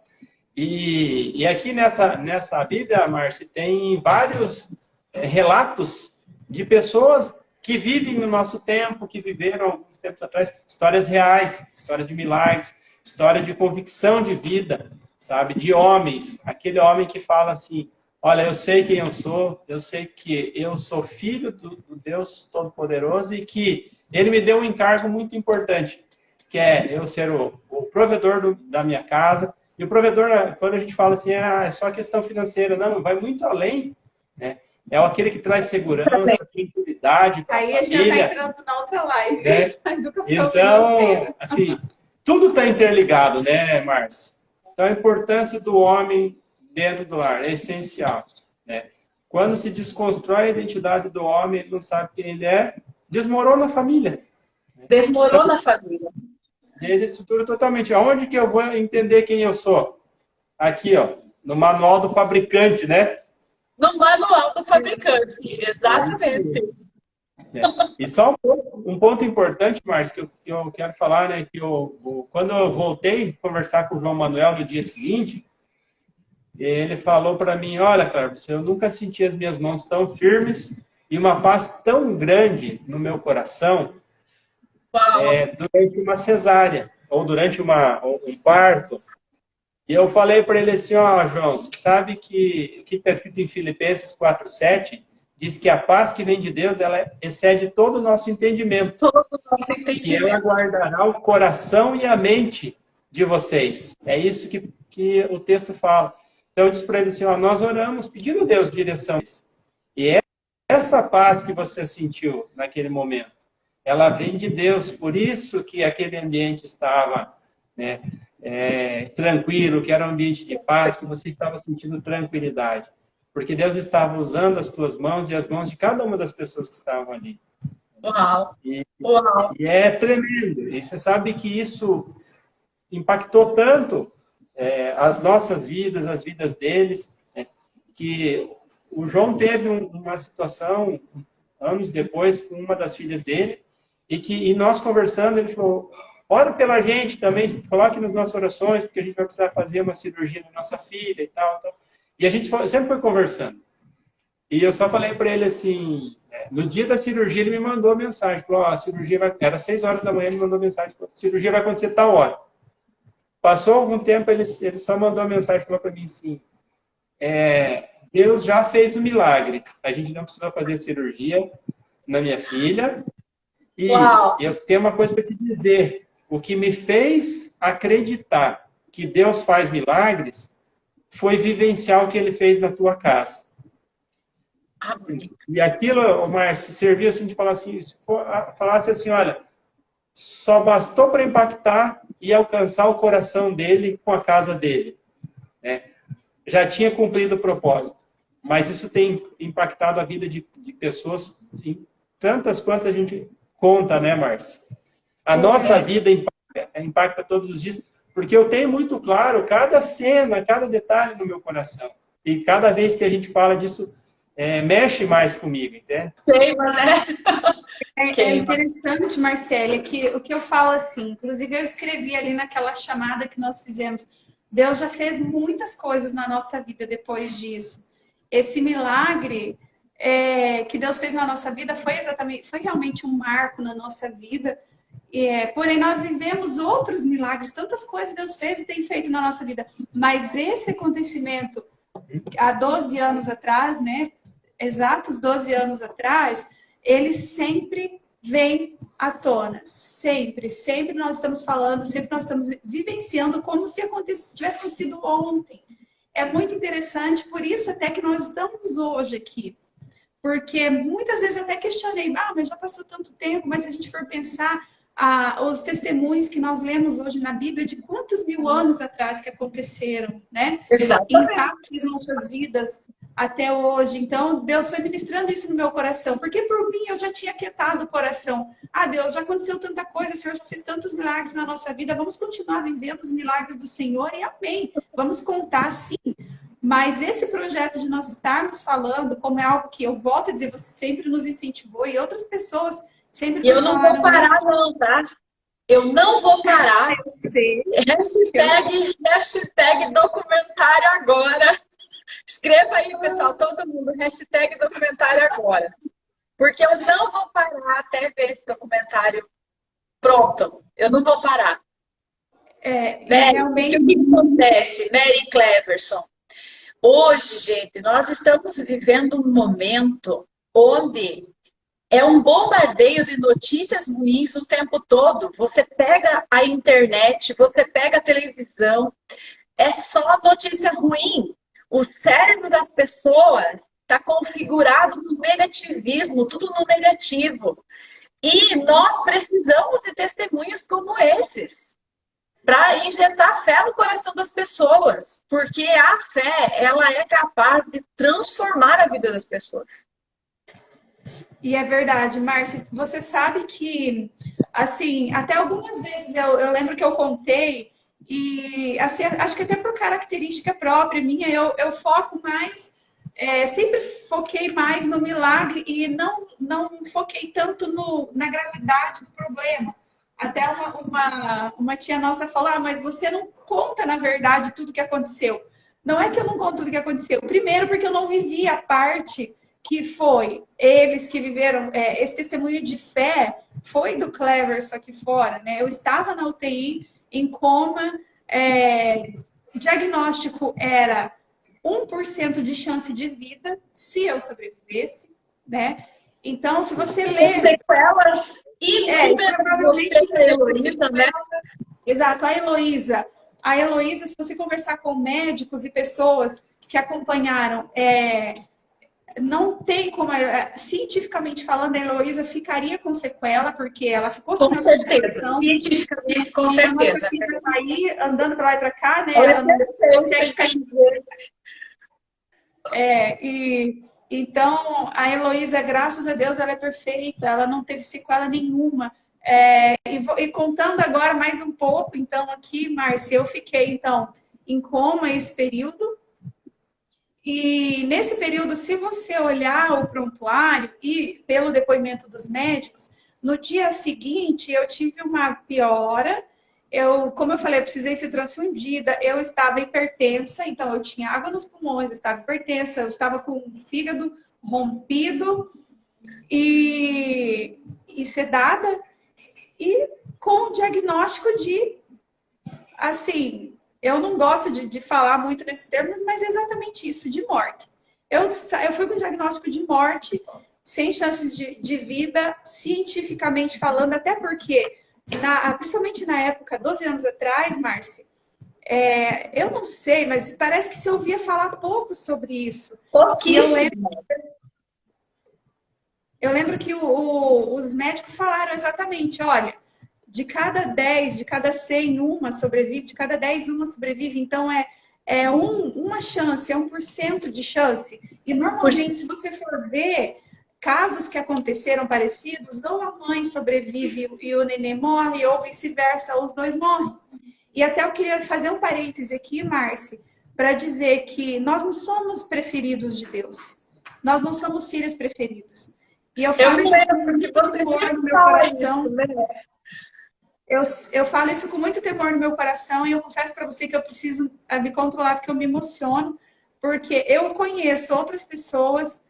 E aqui nessa Bíblia, Márcia, tem vários relatos de pessoas que vivem no nosso tempo, que viveram alguns tempos atrás, histórias reais, história de milagres, história de convicção de vida, sabe? De homens, aquele homem que fala assim, olha, eu sei quem eu sei que eu sou filho do Deus Todo-Poderoso e que ele me deu um encargo muito importante, que é eu ser o provedor da minha casa. E o provedor, quando a gente fala assim, é só questão financeira, não, vai muito além, né? É aquele que traz segurança, tranquilidade para a família. Aí a gente já está entrando na outra live, né? A educação financeira. Assim, tudo está interligado, né, Márcia? Então, a importância do homem dentro do lar é essencial, né? Quando se desconstrói a identidade do homem, ele não sabe quem ele é, desmorona a família. Desmorona a família. Desestrutura totalmente. Aonde que eu vou entender quem eu sou? Aqui, ó, no manual do fabricante, né? No manual do fabricante, exatamente. E só um ponto importante, Márcio, que eu quero falar, né? Que quando eu voltei a conversar com o João Manuel no dia seguinte, ele falou para mim, olha, Cleverson, eu nunca senti as minhas mãos tão firmes e uma paz tão grande no meu coração durante uma cesárea, ou durante um parto. E eu falei para ele assim, ó, João, você sabe que o que está escrito em Filipenses 4:7 diz que a paz que vem de Deus, ela excede todo o nosso entendimento. Todo o nosso entendimento. E ela guardará o coração e a mente de vocês. É isso que o texto fala. Então eu disse para ele assim, ó, nós oramos pedindo a Deus direção. E essa paz que você sentiu naquele momento, ela vem de Deus. Por isso que aquele ambiente estava, né, tranquilo, que era um ambiente de paz, que você estava sentindo tranquilidade. Porque Deus estava usando as tuas mãos e as mãos de cada uma das pessoas que estavam ali. Uau! Uau. E é tremendo. E você sabe que isso impactou tanto as nossas vidas, as vidas deles, né, que o João teve uma situação, anos depois, com uma das filhas dele, e nós conversando, ele falou, ora pela gente também, coloque nas nossas orações, porque a gente vai precisar fazer uma cirurgia na nossa filha e tal. E a gente sempre foi conversando. E eu só falei para ele assim, no dia da cirurgia ele me mandou mensagem, falou, a cirurgia era 6 horas da manhã, ele me mandou mensagem, falou, a cirurgia vai acontecer tal hora. Passou algum tempo, ele só mandou uma mensagem, falou para mim assim, Deus já fez o milagre, a gente não precisa fazer a cirurgia na minha filha. E eu tenho uma coisa para te dizer, o que me fez acreditar que Deus faz milagres foi vivenciar o que ele fez na tua casa. E aquilo, Márcio, serviu assim de falar assim, se falasse assim, olha, só bastou para impactar e alcançar o coração dele com a casa dele. Né? Já tinha cumprido o propósito. Mas isso tem impactado a vida de pessoas em tantas quantas a gente conta, né, Márcio? A nossa vida impacta todos os dias, porque eu tenho muito claro cada cena, cada detalhe no meu coração. E cada vez que a gente fala disso, mexe mais comigo, entende? Queima, né? É interessante, Marcélia, que o que eu falo assim, inclusive eu escrevi ali naquela chamada que nós fizemos, Deus já fez muitas coisas na nossa vida depois disso. Esse milagre que Deus fez na nossa vida foi realmente um marco na nossa vida. Porém, nós vivemos outros milagres, tantas coisas Deus fez e tem feito na nossa vida. Mas esse acontecimento, há 12 anos atrás, né? Exatos 12 anos atrás, ele sempre vem à tona. Sempre, sempre nós estamos falando, sempre nós estamos vivenciando como se tivesse acontecido ontem. É muito interessante, por isso até que nós estamos hoje aqui. Porque muitas vezes eu até questionei, mas já passou tanto tempo, mas se a gente for pensar os testemunhos que nós lemos hoje na Bíblia, de quantos mil anos atrás que aconteceram, né? Impactos nas nossas vidas até hoje. Então, Deus foi ministrando isso no meu coração, porque por mim eu já tinha quietado o coração. Deus, já aconteceu tanta coisa, o Senhor já fez tantos milagres na nossa vida, vamos continuar vivendo os milagres do Senhor e amém. Vamos contar sim. Mas esse projeto de nós estarmos falando, como é algo que eu volto a dizer, você sempre nos incentivou e outras pessoas sempre nos falaram. Eu não vou parar não, tá? Eu não vou parar. Eu sei. Hashtag documentário agora. Escreva aí, pessoal, todo mundo, hashtag documentário agora. Porque eu não vou parar até ver esse documentário pronto. Eu não vou parar. Realmente... O que acontece, Mary Cleverson? Hoje, gente, nós estamos vivendo um momento onde é um bombardeio de notícias ruins o tempo todo. Você pega a internet, você pega a televisão, é só notícia ruim. O cérebro das pessoas está configurado no negativismo, tudo no negativo. E nós precisamos de testemunhos como esses para injetar fé no coração das pessoas, porque a fé, ela é capaz de transformar a vida das pessoas. E é verdade, Márcia, você sabe que, assim, até algumas vezes eu lembro que eu contei, e assim, acho que até por característica própria minha, eu foco mais, sempre foquei mais no milagre e não foquei tanto na gravidade do problema. Até uma tia nossa falou, mas você não conta, na verdade, tudo que aconteceu. Não é que eu não conto tudo que aconteceu. Primeiro, porque eu não vivi a parte que foi eles que viveram. Esse testemunho de fé foi do Cleverson aqui fora, né? Eu estava na UTI, em coma. O diagnóstico era 1% de chance de vida, se eu sobrevivesse, né? Então, se você ler... sequelas provavelmente a Heloísa, né? Exato, a Heloísa, se você conversar com médicos e pessoas que acompanharam, não tem como, cientificamente falando, a Heloísa ficaria com sequela, porque ela ficou sem certeza, cientificamente, com certeza. A nossa filha está aí, andando para lá e para cá, né? Ela não consegue ficar em Então, a Heloísa, graças a Deus, ela é perfeita, ela não teve sequela nenhuma. E contando agora mais um pouco, então, aqui, Márcia, eu fiquei, então, em coma esse período. E nesse período, se você olhar o prontuário e pelo depoimento dos médicos, no dia seguinte eu tive uma piora. Como eu falei, eu precisei ser transfundida, eu estava hipertensa, então eu tinha água nos pulmões, eu estava hipertensa, eu estava com o fígado rompido e sedada, e com o diagnóstico de, assim, eu não gosto de falar muito nesses termos, mas é exatamente isso, de morte. Eu fui com o diagnóstico de morte, sem chances de vida, cientificamente falando, até porque, principalmente na época, 12 anos atrás, Márcia, eu não sei, mas parece que se ouvia falar pouco sobre isso. Pouquíssimo. Eu lembro que os médicos falaram exatamente, olha, de cada 10, de cada 100, uma sobrevive, de cada 10, uma sobrevive, então uma chance, é 1% de chance. E normalmente, se você for ver casos que aconteceram parecidos, ou a mãe sobrevive e o neném morre, ou vice-versa, os dois morrem. E até eu queria fazer um parêntese aqui, Márcio, para dizer que nós não somos preferidos de Deus. Nós não somos filhos preferidos. E eu falo isso com muito temor no meu coração. Eu falo isso com muito temor no meu coração e eu confesso para você que eu preciso me controlar porque eu me emociono, porque eu conheço outras pessoas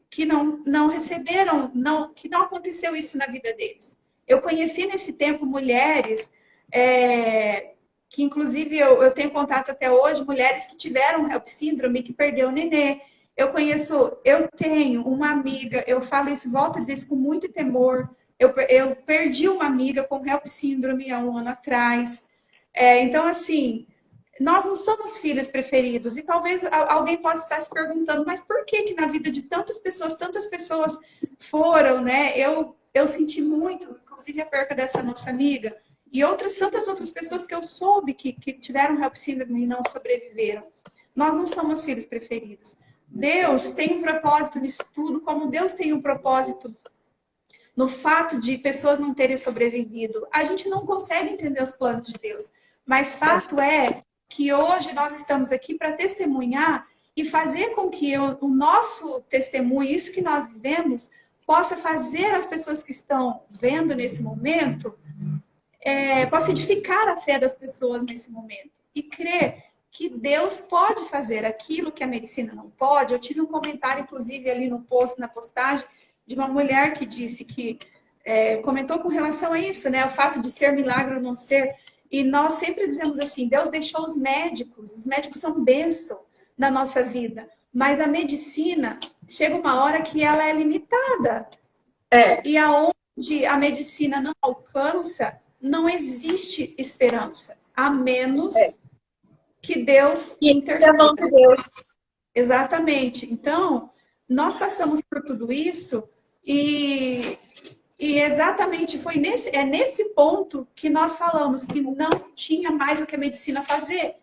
que não receberam, que não aconteceu isso na vida deles. Eu conheci nesse tempo mulheres que, inclusive, eu tenho contato até hoje, mulheres que tiveram HELP síndrome, que perdeu o nenê. Eu tenho uma amiga, eu falo isso, volto a dizer isso com muito temor. Eu perdi uma amiga com HELP síndrome há um ano atrás. Então, assim, nós não somos filhos preferidos. E talvez alguém possa estar se perguntando, mas por que na vida de tantas pessoas foram, né? Eu senti muito, inclusive a perca dessa nossa amiga, e tantas outras pessoas que eu soube que tiveram HELP síndrome e não sobreviveram. Nós não somos filhos preferidos. Deus tem um propósito nisso tudo, como Deus tem um propósito no fato de pessoas não terem sobrevivido. A gente não consegue entender os planos de Deus, mas fato é que hoje nós estamos aqui para testemunhar e fazer com que o nosso testemunho, isso que nós vivemos, possa fazer as pessoas que estão vendo nesse momento, possa edificar a fé das pessoas nesse momento e crer que Deus pode fazer aquilo que a medicina não pode. Eu tive um comentário, inclusive, ali no post, na postagem, de uma mulher que disse que comentou com relação a isso, né? O fato de ser milagre ou não ser. E nós sempre dizemos assim, Deus deixou os médicos são bênção na nossa vida, mas a medicina chega uma hora que ela é limitada. E aonde a medicina não alcança, não existe esperança, a menos que Deus interfira. Exatamente. Então, nós passamos por tudo isso e exatamente foi nesse ponto que nós falamos que não tinha mais o que a medicina fazer.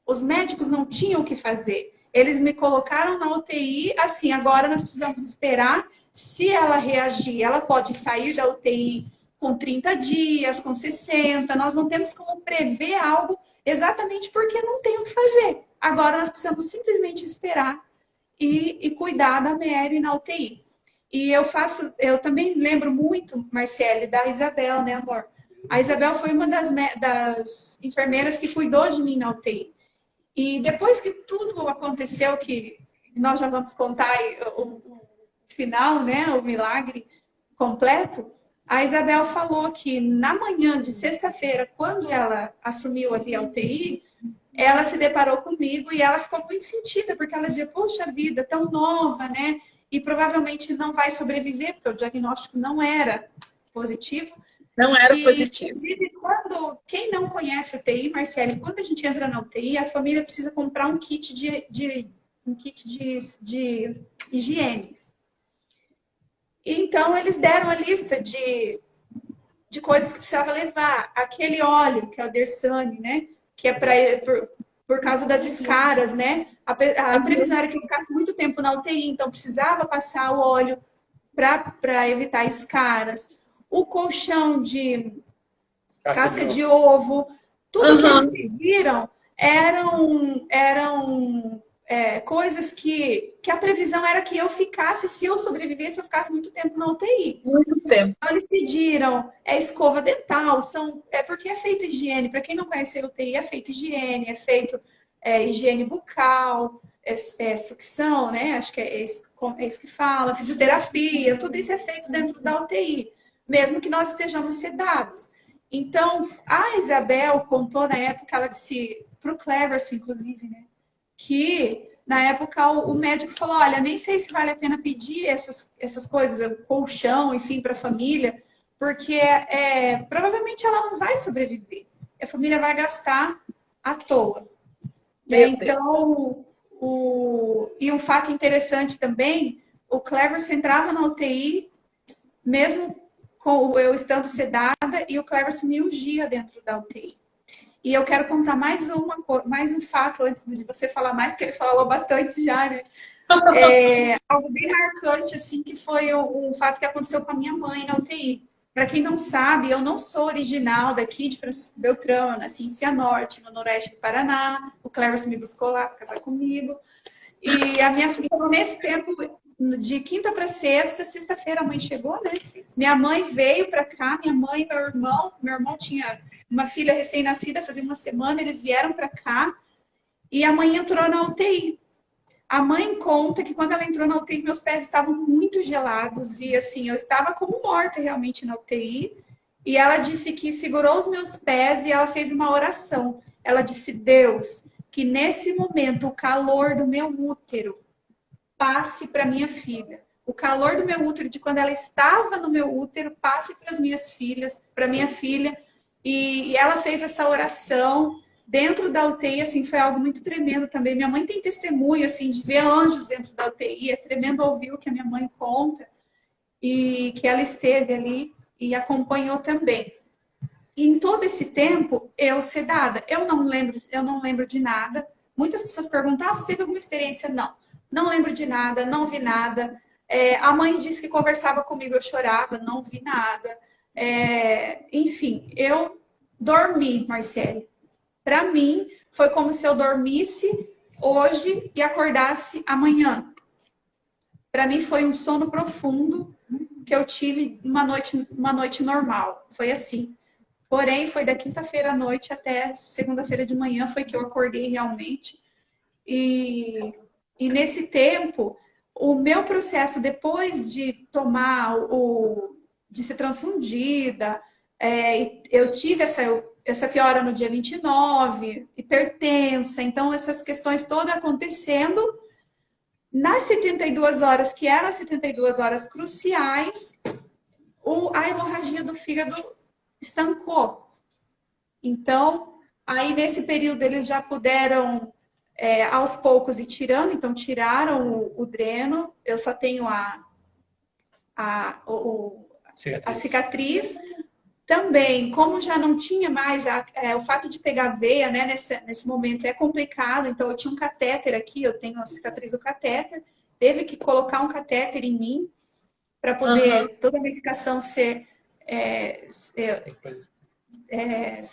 Os médicos não tinham o que fazer. Eles me colocaram na UTI, assim, agora nós precisamos esperar. Se ela reagir, ela pode sair da UTI com 30 dias, com 60. Nós não temos como prever algo exatamente porque não tem o que fazer. Agora nós precisamos simplesmente esperar e cuidar da Mary na UTI. E eu também lembro muito, Marcele, da Isabel, né, amor? A Isabel foi uma das enfermeiras que cuidou de mim na UTI. E depois que tudo aconteceu, que nós já vamos contar o final, né, o milagre completo, a Isabel falou que na manhã de sexta-feira, quando ela assumiu ali a UTI, ela se deparou comigo e ela ficou muito sentida, porque ela dizia, poxa vida, tão nova, né? E provavelmente não vai sobreviver, porque o diagnóstico não era positivo. Não era positivo. Inclusive, quem não conhece a UTI, Marcele, quando a gente entra na UTI, a família precisa comprar um kit de higiene. Então, eles deram a lista de coisas que precisava levar. Aquele óleo, que é o Dersane, né? Que é por causa das escaras, né? A previsão era que eu ficasse muito tempo na UTI, então precisava passar o óleo para evitar escaras. o colchão de casca ovo. de ovo, tudo que eles Aham. pediram eram coisas que a previsão era que eu ficasse, se eu sobrevivesse, eu ficasse muito tempo na UTI. Muito tempo. Então, eles pediram escova dental, porque é feito higiene. Para quem não conhece a UTI, é feito higiene, é feito higiene bucal, sucção, né? Acho que é isso que fala, fisioterapia, tudo isso é feito dentro da UTI, mesmo que nós estejamos sedados. Então, a Isabel contou na época, ela disse para o Cleverson, inclusive, né? Que na época o médico falou: olha, nem sei se vale a pena pedir essas coisas, o colchão, enfim, para a família, porque provavelmente ela não vai sobreviver. A família vai gastar à toa. Né? Então, e um fato interessante também, o Cleverson entrava na UTI, mesmo com eu estando sedada, e o Cleverson me ungia dentro da UTI. E eu quero contar mais um fato antes de você falar mais, porque ele falou bastante já, né? Algo bem marcante, assim, que foi um fato que aconteceu com a minha mãe na UTI. Para quem não sabe, eu não sou original daqui de Francisco Beltrão, eu nasci em Cianorte, no noroeste do Paraná. O Cleverson me buscou lá para casar comigo. E então, nesse tempo, de quinta para sexta, sexta-feira a mãe chegou, né? Minha mãe veio para cá, minha mãe e meu irmão tinha uma filha recém-nascida, fazia uma semana, eles vieram para cá e a mãe entrou na UTI. A mãe conta que quando ela entrou na UTI, meus pés estavam muito gelados e assim, eu estava como morta realmente na UTI. E ela disse que segurou os meus pés e ela fez uma oração. Ela disse: Deus, que nesse momento o calor do meu útero passe para minha filha. O calor do meu útero, de quando ela estava no meu útero, passe para as minhas filhas, para minha filha. E ela fez essa oração dentro da UTI, assim, foi algo muito tremendo também. Minha mãe tem testemunho, assim, de ver anjos dentro da UTI. É tremendo ouvir o que a minha mãe conta e que ela esteve ali e acompanhou também. E em todo esse tempo, eu sedada, eu não lembro de nada. Muitas pessoas perguntavam se teve alguma experiência. Não lembro de nada, não vi nada. A mãe disse que conversava comigo, eu chorava, não vi nada. Enfim, eu dormi, Marcele. Para mim, foi como se eu dormisse hoje e acordasse amanhã. Para mim, foi um sono profundo que eu tive uma noite normal. Foi assim. Porém, foi da quinta-feira à noite até segunda-feira de manhã foi que eu acordei realmente. E nesse tempo, o meu processo, depois de tomar de ser transfundida, eu tive essa piora no dia 29, hipertensa, então essas questões todas acontecendo. Nas 72 horas, que eram as 72 horas cruciais, a hemorragia do fígado estancou. Então, aí nesse período eles já puderam, aos poucos, ir tirando. Então, tiraram o dreno. Eu só tenho a cicatriz. Também, como já não tinha mais o fato de pegar veia, né, nesse momento é complicado. Então, eu tinha um catéter aqui, eu tenho a cicatriz do catéter. Teve que colocar um catéter em mim para poder toda a medicação ser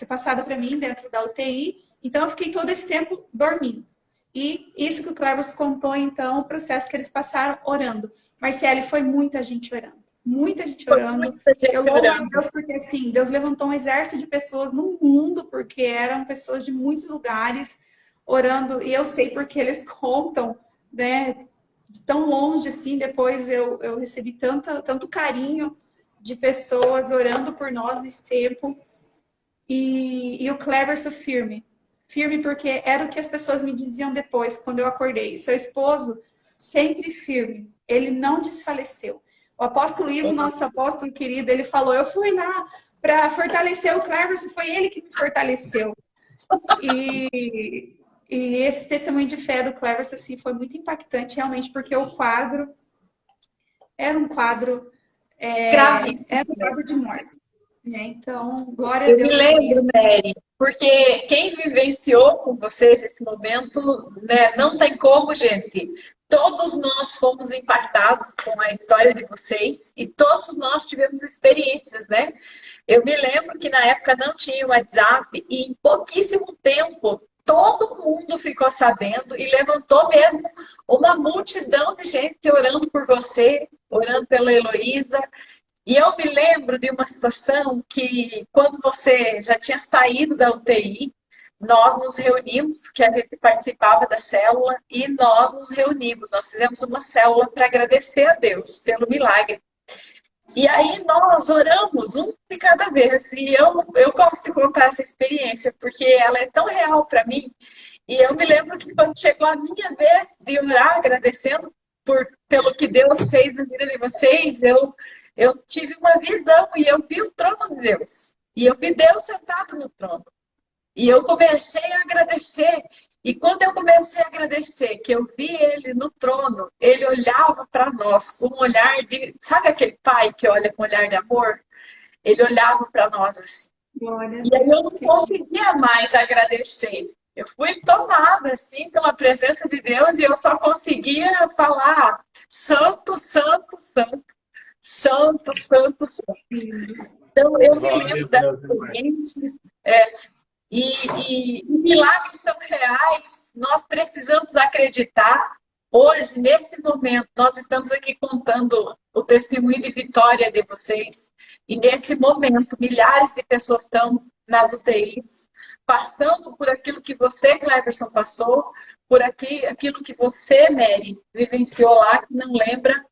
passada para mim dentro da UTI. Então, eu fiquei todo esse tempo dormindo. E isso que o Cleverson contou, então, o processo que eles passaram orando. Marcele, foi muita gente orando. Muita gente orando. Eu louvo a Deus porque, assim, Deus levantou um exército de pessoas no mundo, porque eram pessoas de muitos lugares orando. E eu sei porque eles contam, né, de tão longe, assim. Depois eu recebi tanto carinho de pessoas orando por nós nesse tempo. E o Cleverson firme. Firme porque era o que as pessoas me diziam depois, quando eu acordei. Seu esposo sempre firme. Ele não desfaleceu. O apóstolo Ivo, nosso apóstolo querido, ele falou: eu fui lá para fortalecer o Cleverson, foi ele que me fortaleceu. E esse testemunho de fé do Cleverson, assim, foi muito impactante, realmente, porque o quadro era um quadro, Gravíssimo. era um quadro de morte. Né? Então, glória a Deus. Eu me lembro, Mary, porque quem vivenciou com vocês esse momento, né, não tem como, gente, todos nós fomos impactados com a história de vocês e todos nós tivemos experiências, né? Eu me lembro que na época não tinha WhatsApp e em pouquíssimo tempo todo mundo ficou sabendo e levantou mesmo uma multidão de gente orando por você, orando pela Heloísa. E eu me lembro de uma situação que, quando você já tinha saído da UTI, nós nos reunimos, porque a gente participava da célula, e nós nos reunimos. Nós fizemos uma célula para agradecer a Deus pelo milagre. E aí nós oramos um de cada vez. E eu gosto de contar essa experiência, porque ela é tão real para mim. E eu me lembro que quando chegou a minha vez de orar, agradecendo pelo que Deus fez na vida de vocês, eu tive uma visão e eu vi o trono de Deus. E eu vi Deus sentado no trono. E eu comecei a agradecer. E quando eu comecei a agradecer, que eu vi ele no trono, ele olhava para nós com um olhar de... Sabe aquele pai que olha com um olhar de amor? Ele olhava para nós assim. Glória E aí eu não conseguia mais agradecer. Eu fui tomada, assim, pela presença de Deus e eu só conseguia falar santo, santo, santo. Santo, santo, santo. Então, eu me lembro dessa experiência. E milagres são reais. Nós precisamos acreditar. Hoje, nesse momento, nós estamos aqui contando o testemunho de vitória de vocês. E nesse momento, milhares de pessoas estão nas UTIs, passando por aquilo que você, Cleverson, passou, por aquilo que você, Mary, vivenciou lá, que não lembra.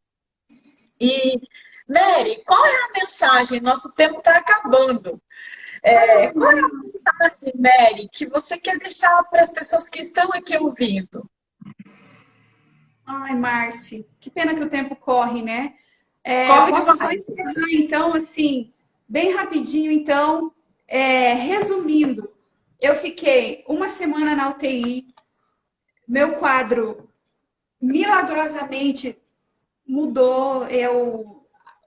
E, Mary, qual é a mensagem? Nosso tempo está acabando. Qual é a mensagem, Mary, que você quer deixar para as pessoas que estão aqui ouvindo? Ai, Marci, que pena que o tempo corre, né? Corre Posso só demais. encerrar, então, assim, bem rapidinho, então, resumindo, eu fiquei uma semana na UTI, meu quadro milagrosamente mudou,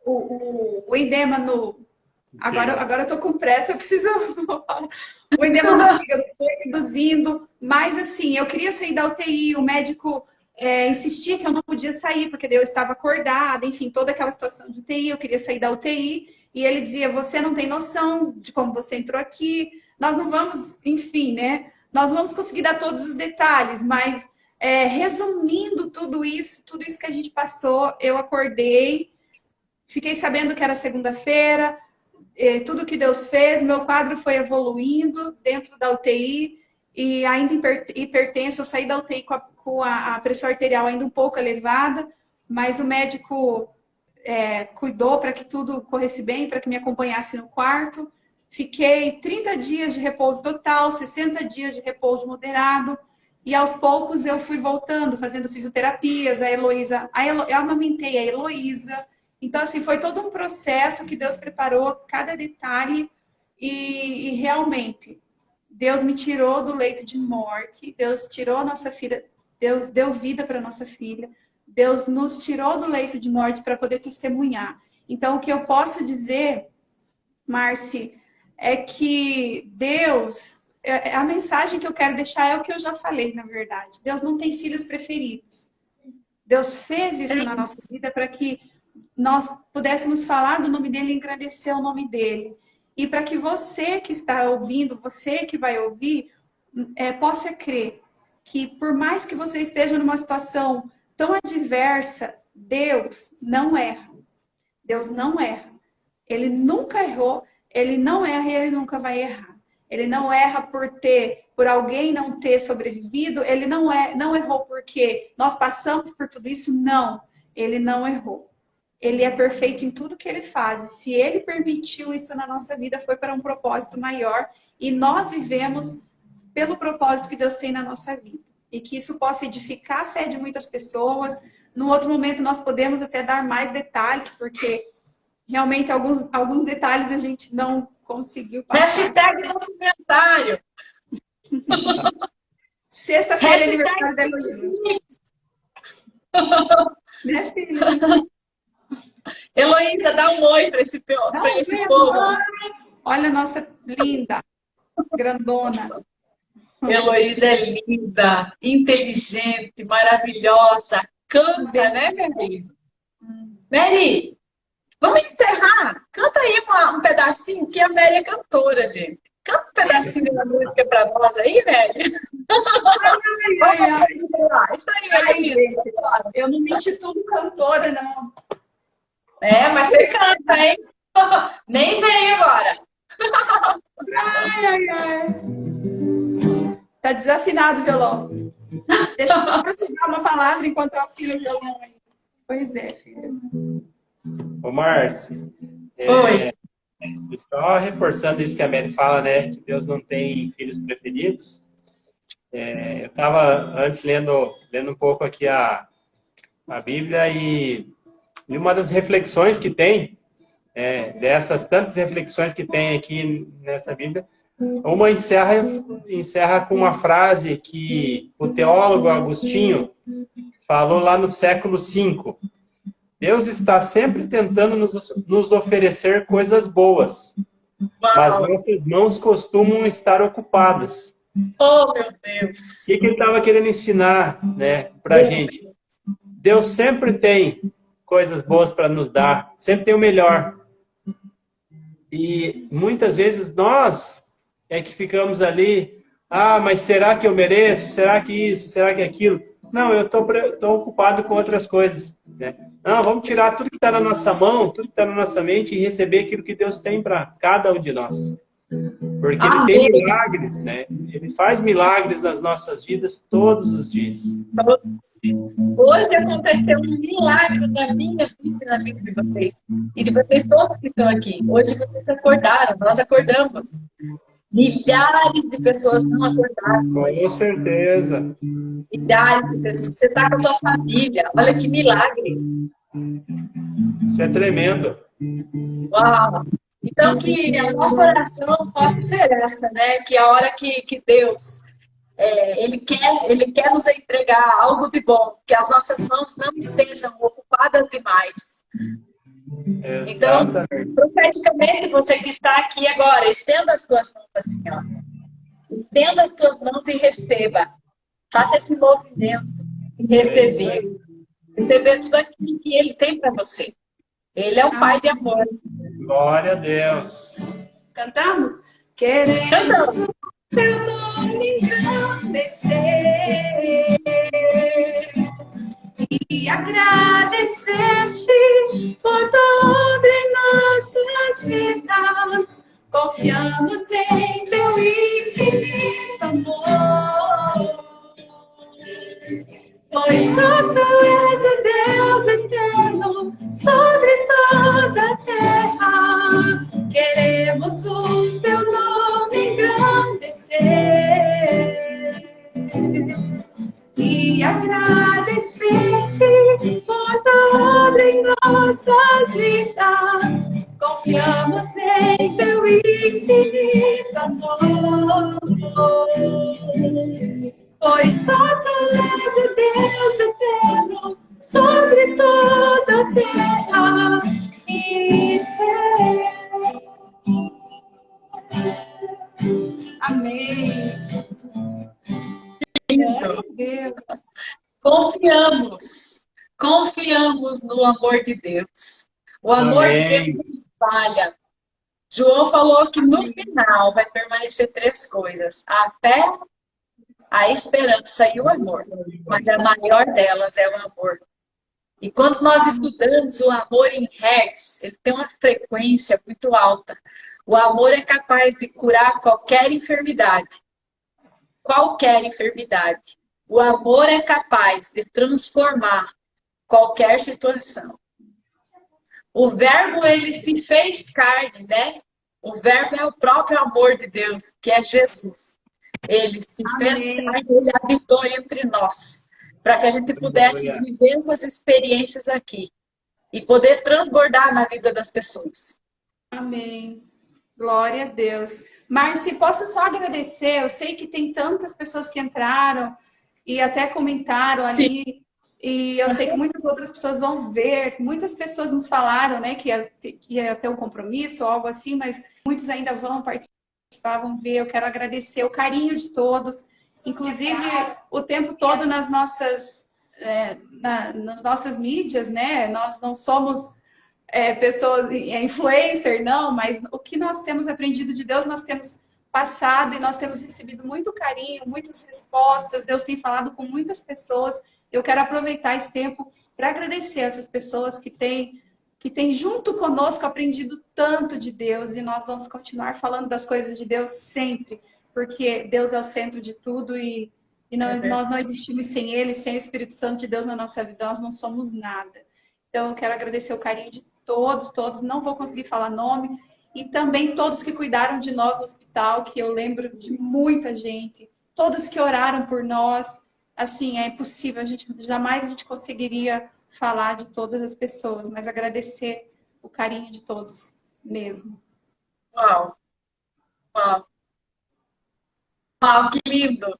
o edema no... Agora eu tô com pressa, eu preciso... O edema no fígado foi reduzindo, mas assim, eu queria sair da UTI, o médico insistia que eu não podia sair, porque eu estava acordada, enfim, toda aquela situação de UTI, eu queria sair da UTI, e ele dizia, você não tem noção de como você entrou aqui, nós não vamos, enfim, né? Nós não vamos conseguir dar todos os detalhes, mas resumindo tudo isso que a gente passou, eu acordei, fiquei sabendo que era segunda-feira, tudo que Deus fez, meu quadro foi evoluindo dentro da UTI e ainda hipertensa, eu saí da UTI com a pressão arterial ainda um pouco elevada, mas o médico cuidou para que tudo corresse bem, para que me acompanhasse no quarto. Fiquei 30 dias de repouso total, 60 dias de repouso moderado, e aos poucos eu fui voltando, fazendo fisioterapias, eu amamentei a Heloísa. Então, assim, foi todo um processo que Deus preparou, cada detalhe, e realmente, Deus me tirou do leito de morte, Deus tirou a nossa filha, Deus deu vida para nossa filha, Deus nos tirou do leito de morte para poder testemunhar. Então, o que eu posso dizer, Marci, é que Deus, a mensagem que eu quero deixar é o que eu já falei, na verdade. Deus não tem filhos preferidos. Deus fez isso na nossa vida para que nós pudéssemos falar do nome dele e engrandecer o nome dele. E para que você que está ouvindo, você que vai ouvir, possa crer que por mais que você esteja numa situação tão adversa, Deus não erra. Deus não erra. Ele nunca errou, ele não erra e ele nunca vai errar. Ele não erra por alguém não ter sobrevivido, ele não errou porque nós passamos por tudo isso, não. Ele não errou. Ele é perfeito em tudo que ele faz. Se ele permitiu isso na nossa vida, foi para um propósito maior. E nós vivemos pelo propósito que Deus tem na nossa vida. E que isso possa edificar a fé de muitas pessoas. No outro momento, nós podemos até dar mais detalhes, porque realmente alguns detalhes a gente não conseguiu passar. Hashtag documentário. Sexta-feira é aniversário da Heloísa. Né, filha? Heloísa, dá um oi para esse povo. Olha a nossa linda, grandona. Heloísa é linda, inteligente, maravilhosa, canta, né, Mary? Mary, vamos encerrar? Canta aí um pedacinho, que a Mary é cantora, gente. Canta um pedacinho da música pra nós aí, Mary. Ai, ai, ai. Isso aí, Ai, Mary. gente, eu não me intitulo cantora, não. Mas você canta, hein? Nem vem agora. Ai, ai, ai. Tá desafinado o violão. Deixa eu aproximar uma palavra enquanto eu afino o violão aí. Pois é, filha. Ô, Márcio, Oi. só reforçando isso que a Mary fala, né? Que Deus não tem filhos preferidos. Eu estava antes lendo um pouco aqui a Bíblia e uma das reflexões que tem, dessas tantas reflexões que tem aqui nessa Bíblia, uma encerra com uma frase que o teólogo Agostinho falou lá no século V. Deus está sempre tentando nos oferecer coisas boas, mas nossas mãos costumam estar ocupadas. Oh, meu Deus! O que ele estava querendo ensinar, né, para a gente? Deus sempre tem coisas boas para nos dar, sempre tem o melhor. E muitas vezes nós é que ficamos ali, mas será que eu mereço? Será que isso? Será que aquilo? Não, eu estou ocupado com outras coisas, né? Não, vamos tirar tudo que está na nossa mão, tudo que está na nossa mente e receber aquilo que Deus tem para cada um de nós. Porque Ele tem milagres, né? Ele faz milagres nas nossas vidas todos os dias. Hoje aconteceu um milagre na minha vida e na vida de vocês. E de vocês todos que estão aqui. Hoje vocês acordaram, nós acordamos. Milhares de pessoas não acordaram hoje. Com certeza. Milhares de pessoas. Você está com a tua família. Olha que milagre. Isso é tremendo. Uau! Então, que a nossa oração possa ser essa, né? Que a hora que Deus, ele quer nos entregar algo de bom, que as nossas mãos não estejam ocupadas demais. Então, profeticamente, você que está aqui agora, estenda as tuas mãos assim, ó. Estenda as tuas mãos e receba. Faça esse movimento e receber. Receber tudo aquilo que Ele tem para você. Ele é o Pai de amor. Glória a Deus. Cantamos? Queremos o teu nome engrandecer e agradecer-te por tudo em nossas vidas. Confiamos em teu infinito amor. Pois só tu és o Deus eterno sobre toda a terra. Queremos o teu nome engrandecer e agradecer-te por tua obra em nossas vidas. Confiamos em teu infinito amor. Pois só tu és o Deus eterno sobre toda a terra e céu. Amém. Glória a Deus. Confiamos no amor de Deus. O amor Amém. de Deus não falha. João falou que no final vai permanecer 3 coisas: a fé, a esperança e o amor. Mas a maior delas é o amor. E quando nós estudamos o amor em hertz, ele tem uma frequência muito alta. O amor é capaz de curar qualquer enfermidade. Qualquer enfermidade. O amor é capaz de transformar qualquer situação. O verbo, ele se fez carne, né? O verbo é o próprio amor de Deus, que é Jesus. Ele se fez carne, ele habitou entre nós, para que a gente pudesse viver essas experiências aqui e poder transbordar na vida das pessoas. Amém. Glória a Deus. Márcia, posso só agradecer? Eu sei que tem tantas pessoas que entraram e até comentaram ali. E eu sei que muitas outras pessoas vão ver. Muitas pessoas nos falaram, né, que ia ter um compromisso ou algo assim, mas muitos ainda vão participar, vão ver. Eu quero agradecer o carinho de todos. Inclusive, o tempo todo nas nossas nas nossas mídias, né? Nós não somos pessoas, influencer, não, mas o que nós temos aprendido de Deus, nós temos passado e nós temos recebido muito carinho, muitas respostas, Deus tem falado com muitas pessoas. Eu quero aproveitar esse tempo para agradecer essas pessoas que têm junto conosco aprendido tanto de Deus, e nós vamos continuar falando das coisas de Deus sempre, porque Deus é o centro de tudo e nós não existimos sem Ele, sem o Espírito Santo de Deus na nossa vida, nós não somos nada. Então, eu quero agradecer o carinho de todos, não vou conseguir falar nome, e também todos que cuidaram de nós no hospital, que eu lembro de muita gente, todos que oraram por nós. Assim, é impossível, jamais a gente conseguiria falar de todas as pessoas, mas agradecer o carinho de todos mesmo. Uau, uau, uau, que lindo!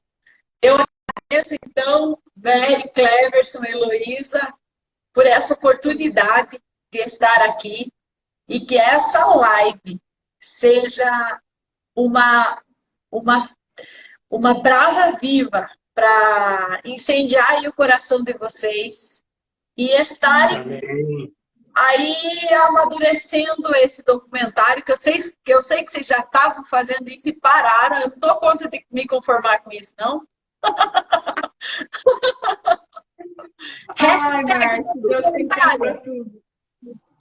Eu agradeço, então, Mary, Cleverson, Heloísa, por essa oportunidade de estar aqui e que essa live seja uma brasa viva para incendiar aí o coração de vocês e estarem Amém. aí amadurecendo esse documentário, que eu sei que vocês já estavam fazendo isso e pararam. Eu não dou conta de me conformar com isso, não. Ai, Márcio, Deus tem tempo para tudo.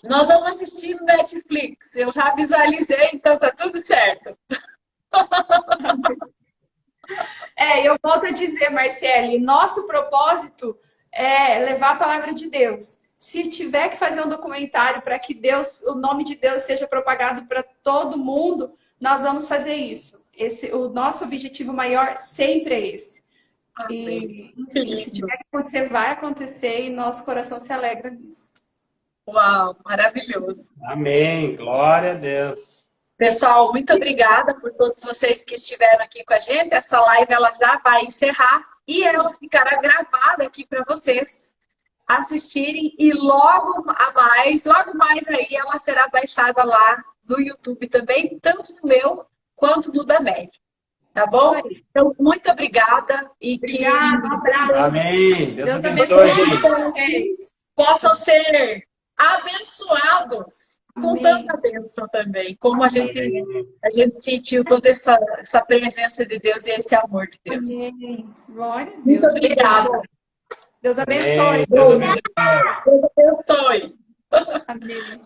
Nós vamos assistir no Netflix. Eu já visualizei, então tá tudo certo. Eu volto a dizer, Marcele, nosso propósito é levar a palavra de Deus. Se tiver que fazer um documentário para que o nome de Deus seja propagado para todo mundo, nós vamos fazer isso. O nosso objetivo maior sempre é esse. E, enfim, se tiver que acontecer, vai acontecer, e nosso coração se alegra nisso. Uau, maravilhoso. Amém. Glória a Deus. Pessoal, muito obrigada por todos vocês que estiveram aqui com a gente. Essa live ela já vai encerrar e ela ficará gravada aqui para vocês assistirem, e logo mais aí ela será baixada lá no YouTube também, tanto no meu quanto no da Mary. Tá bom? Então, muito obrigada. Obrigada, um abraço. Amém. Deus abençoe vocês. Possam ser abençoados com tanta bênção também, como a gente sentiu toda essa presença de Deus e esse amor de Deus. Amém. Glória a Deus. Muito obrigada. Deus abençoe. Deus abençoe. Amém.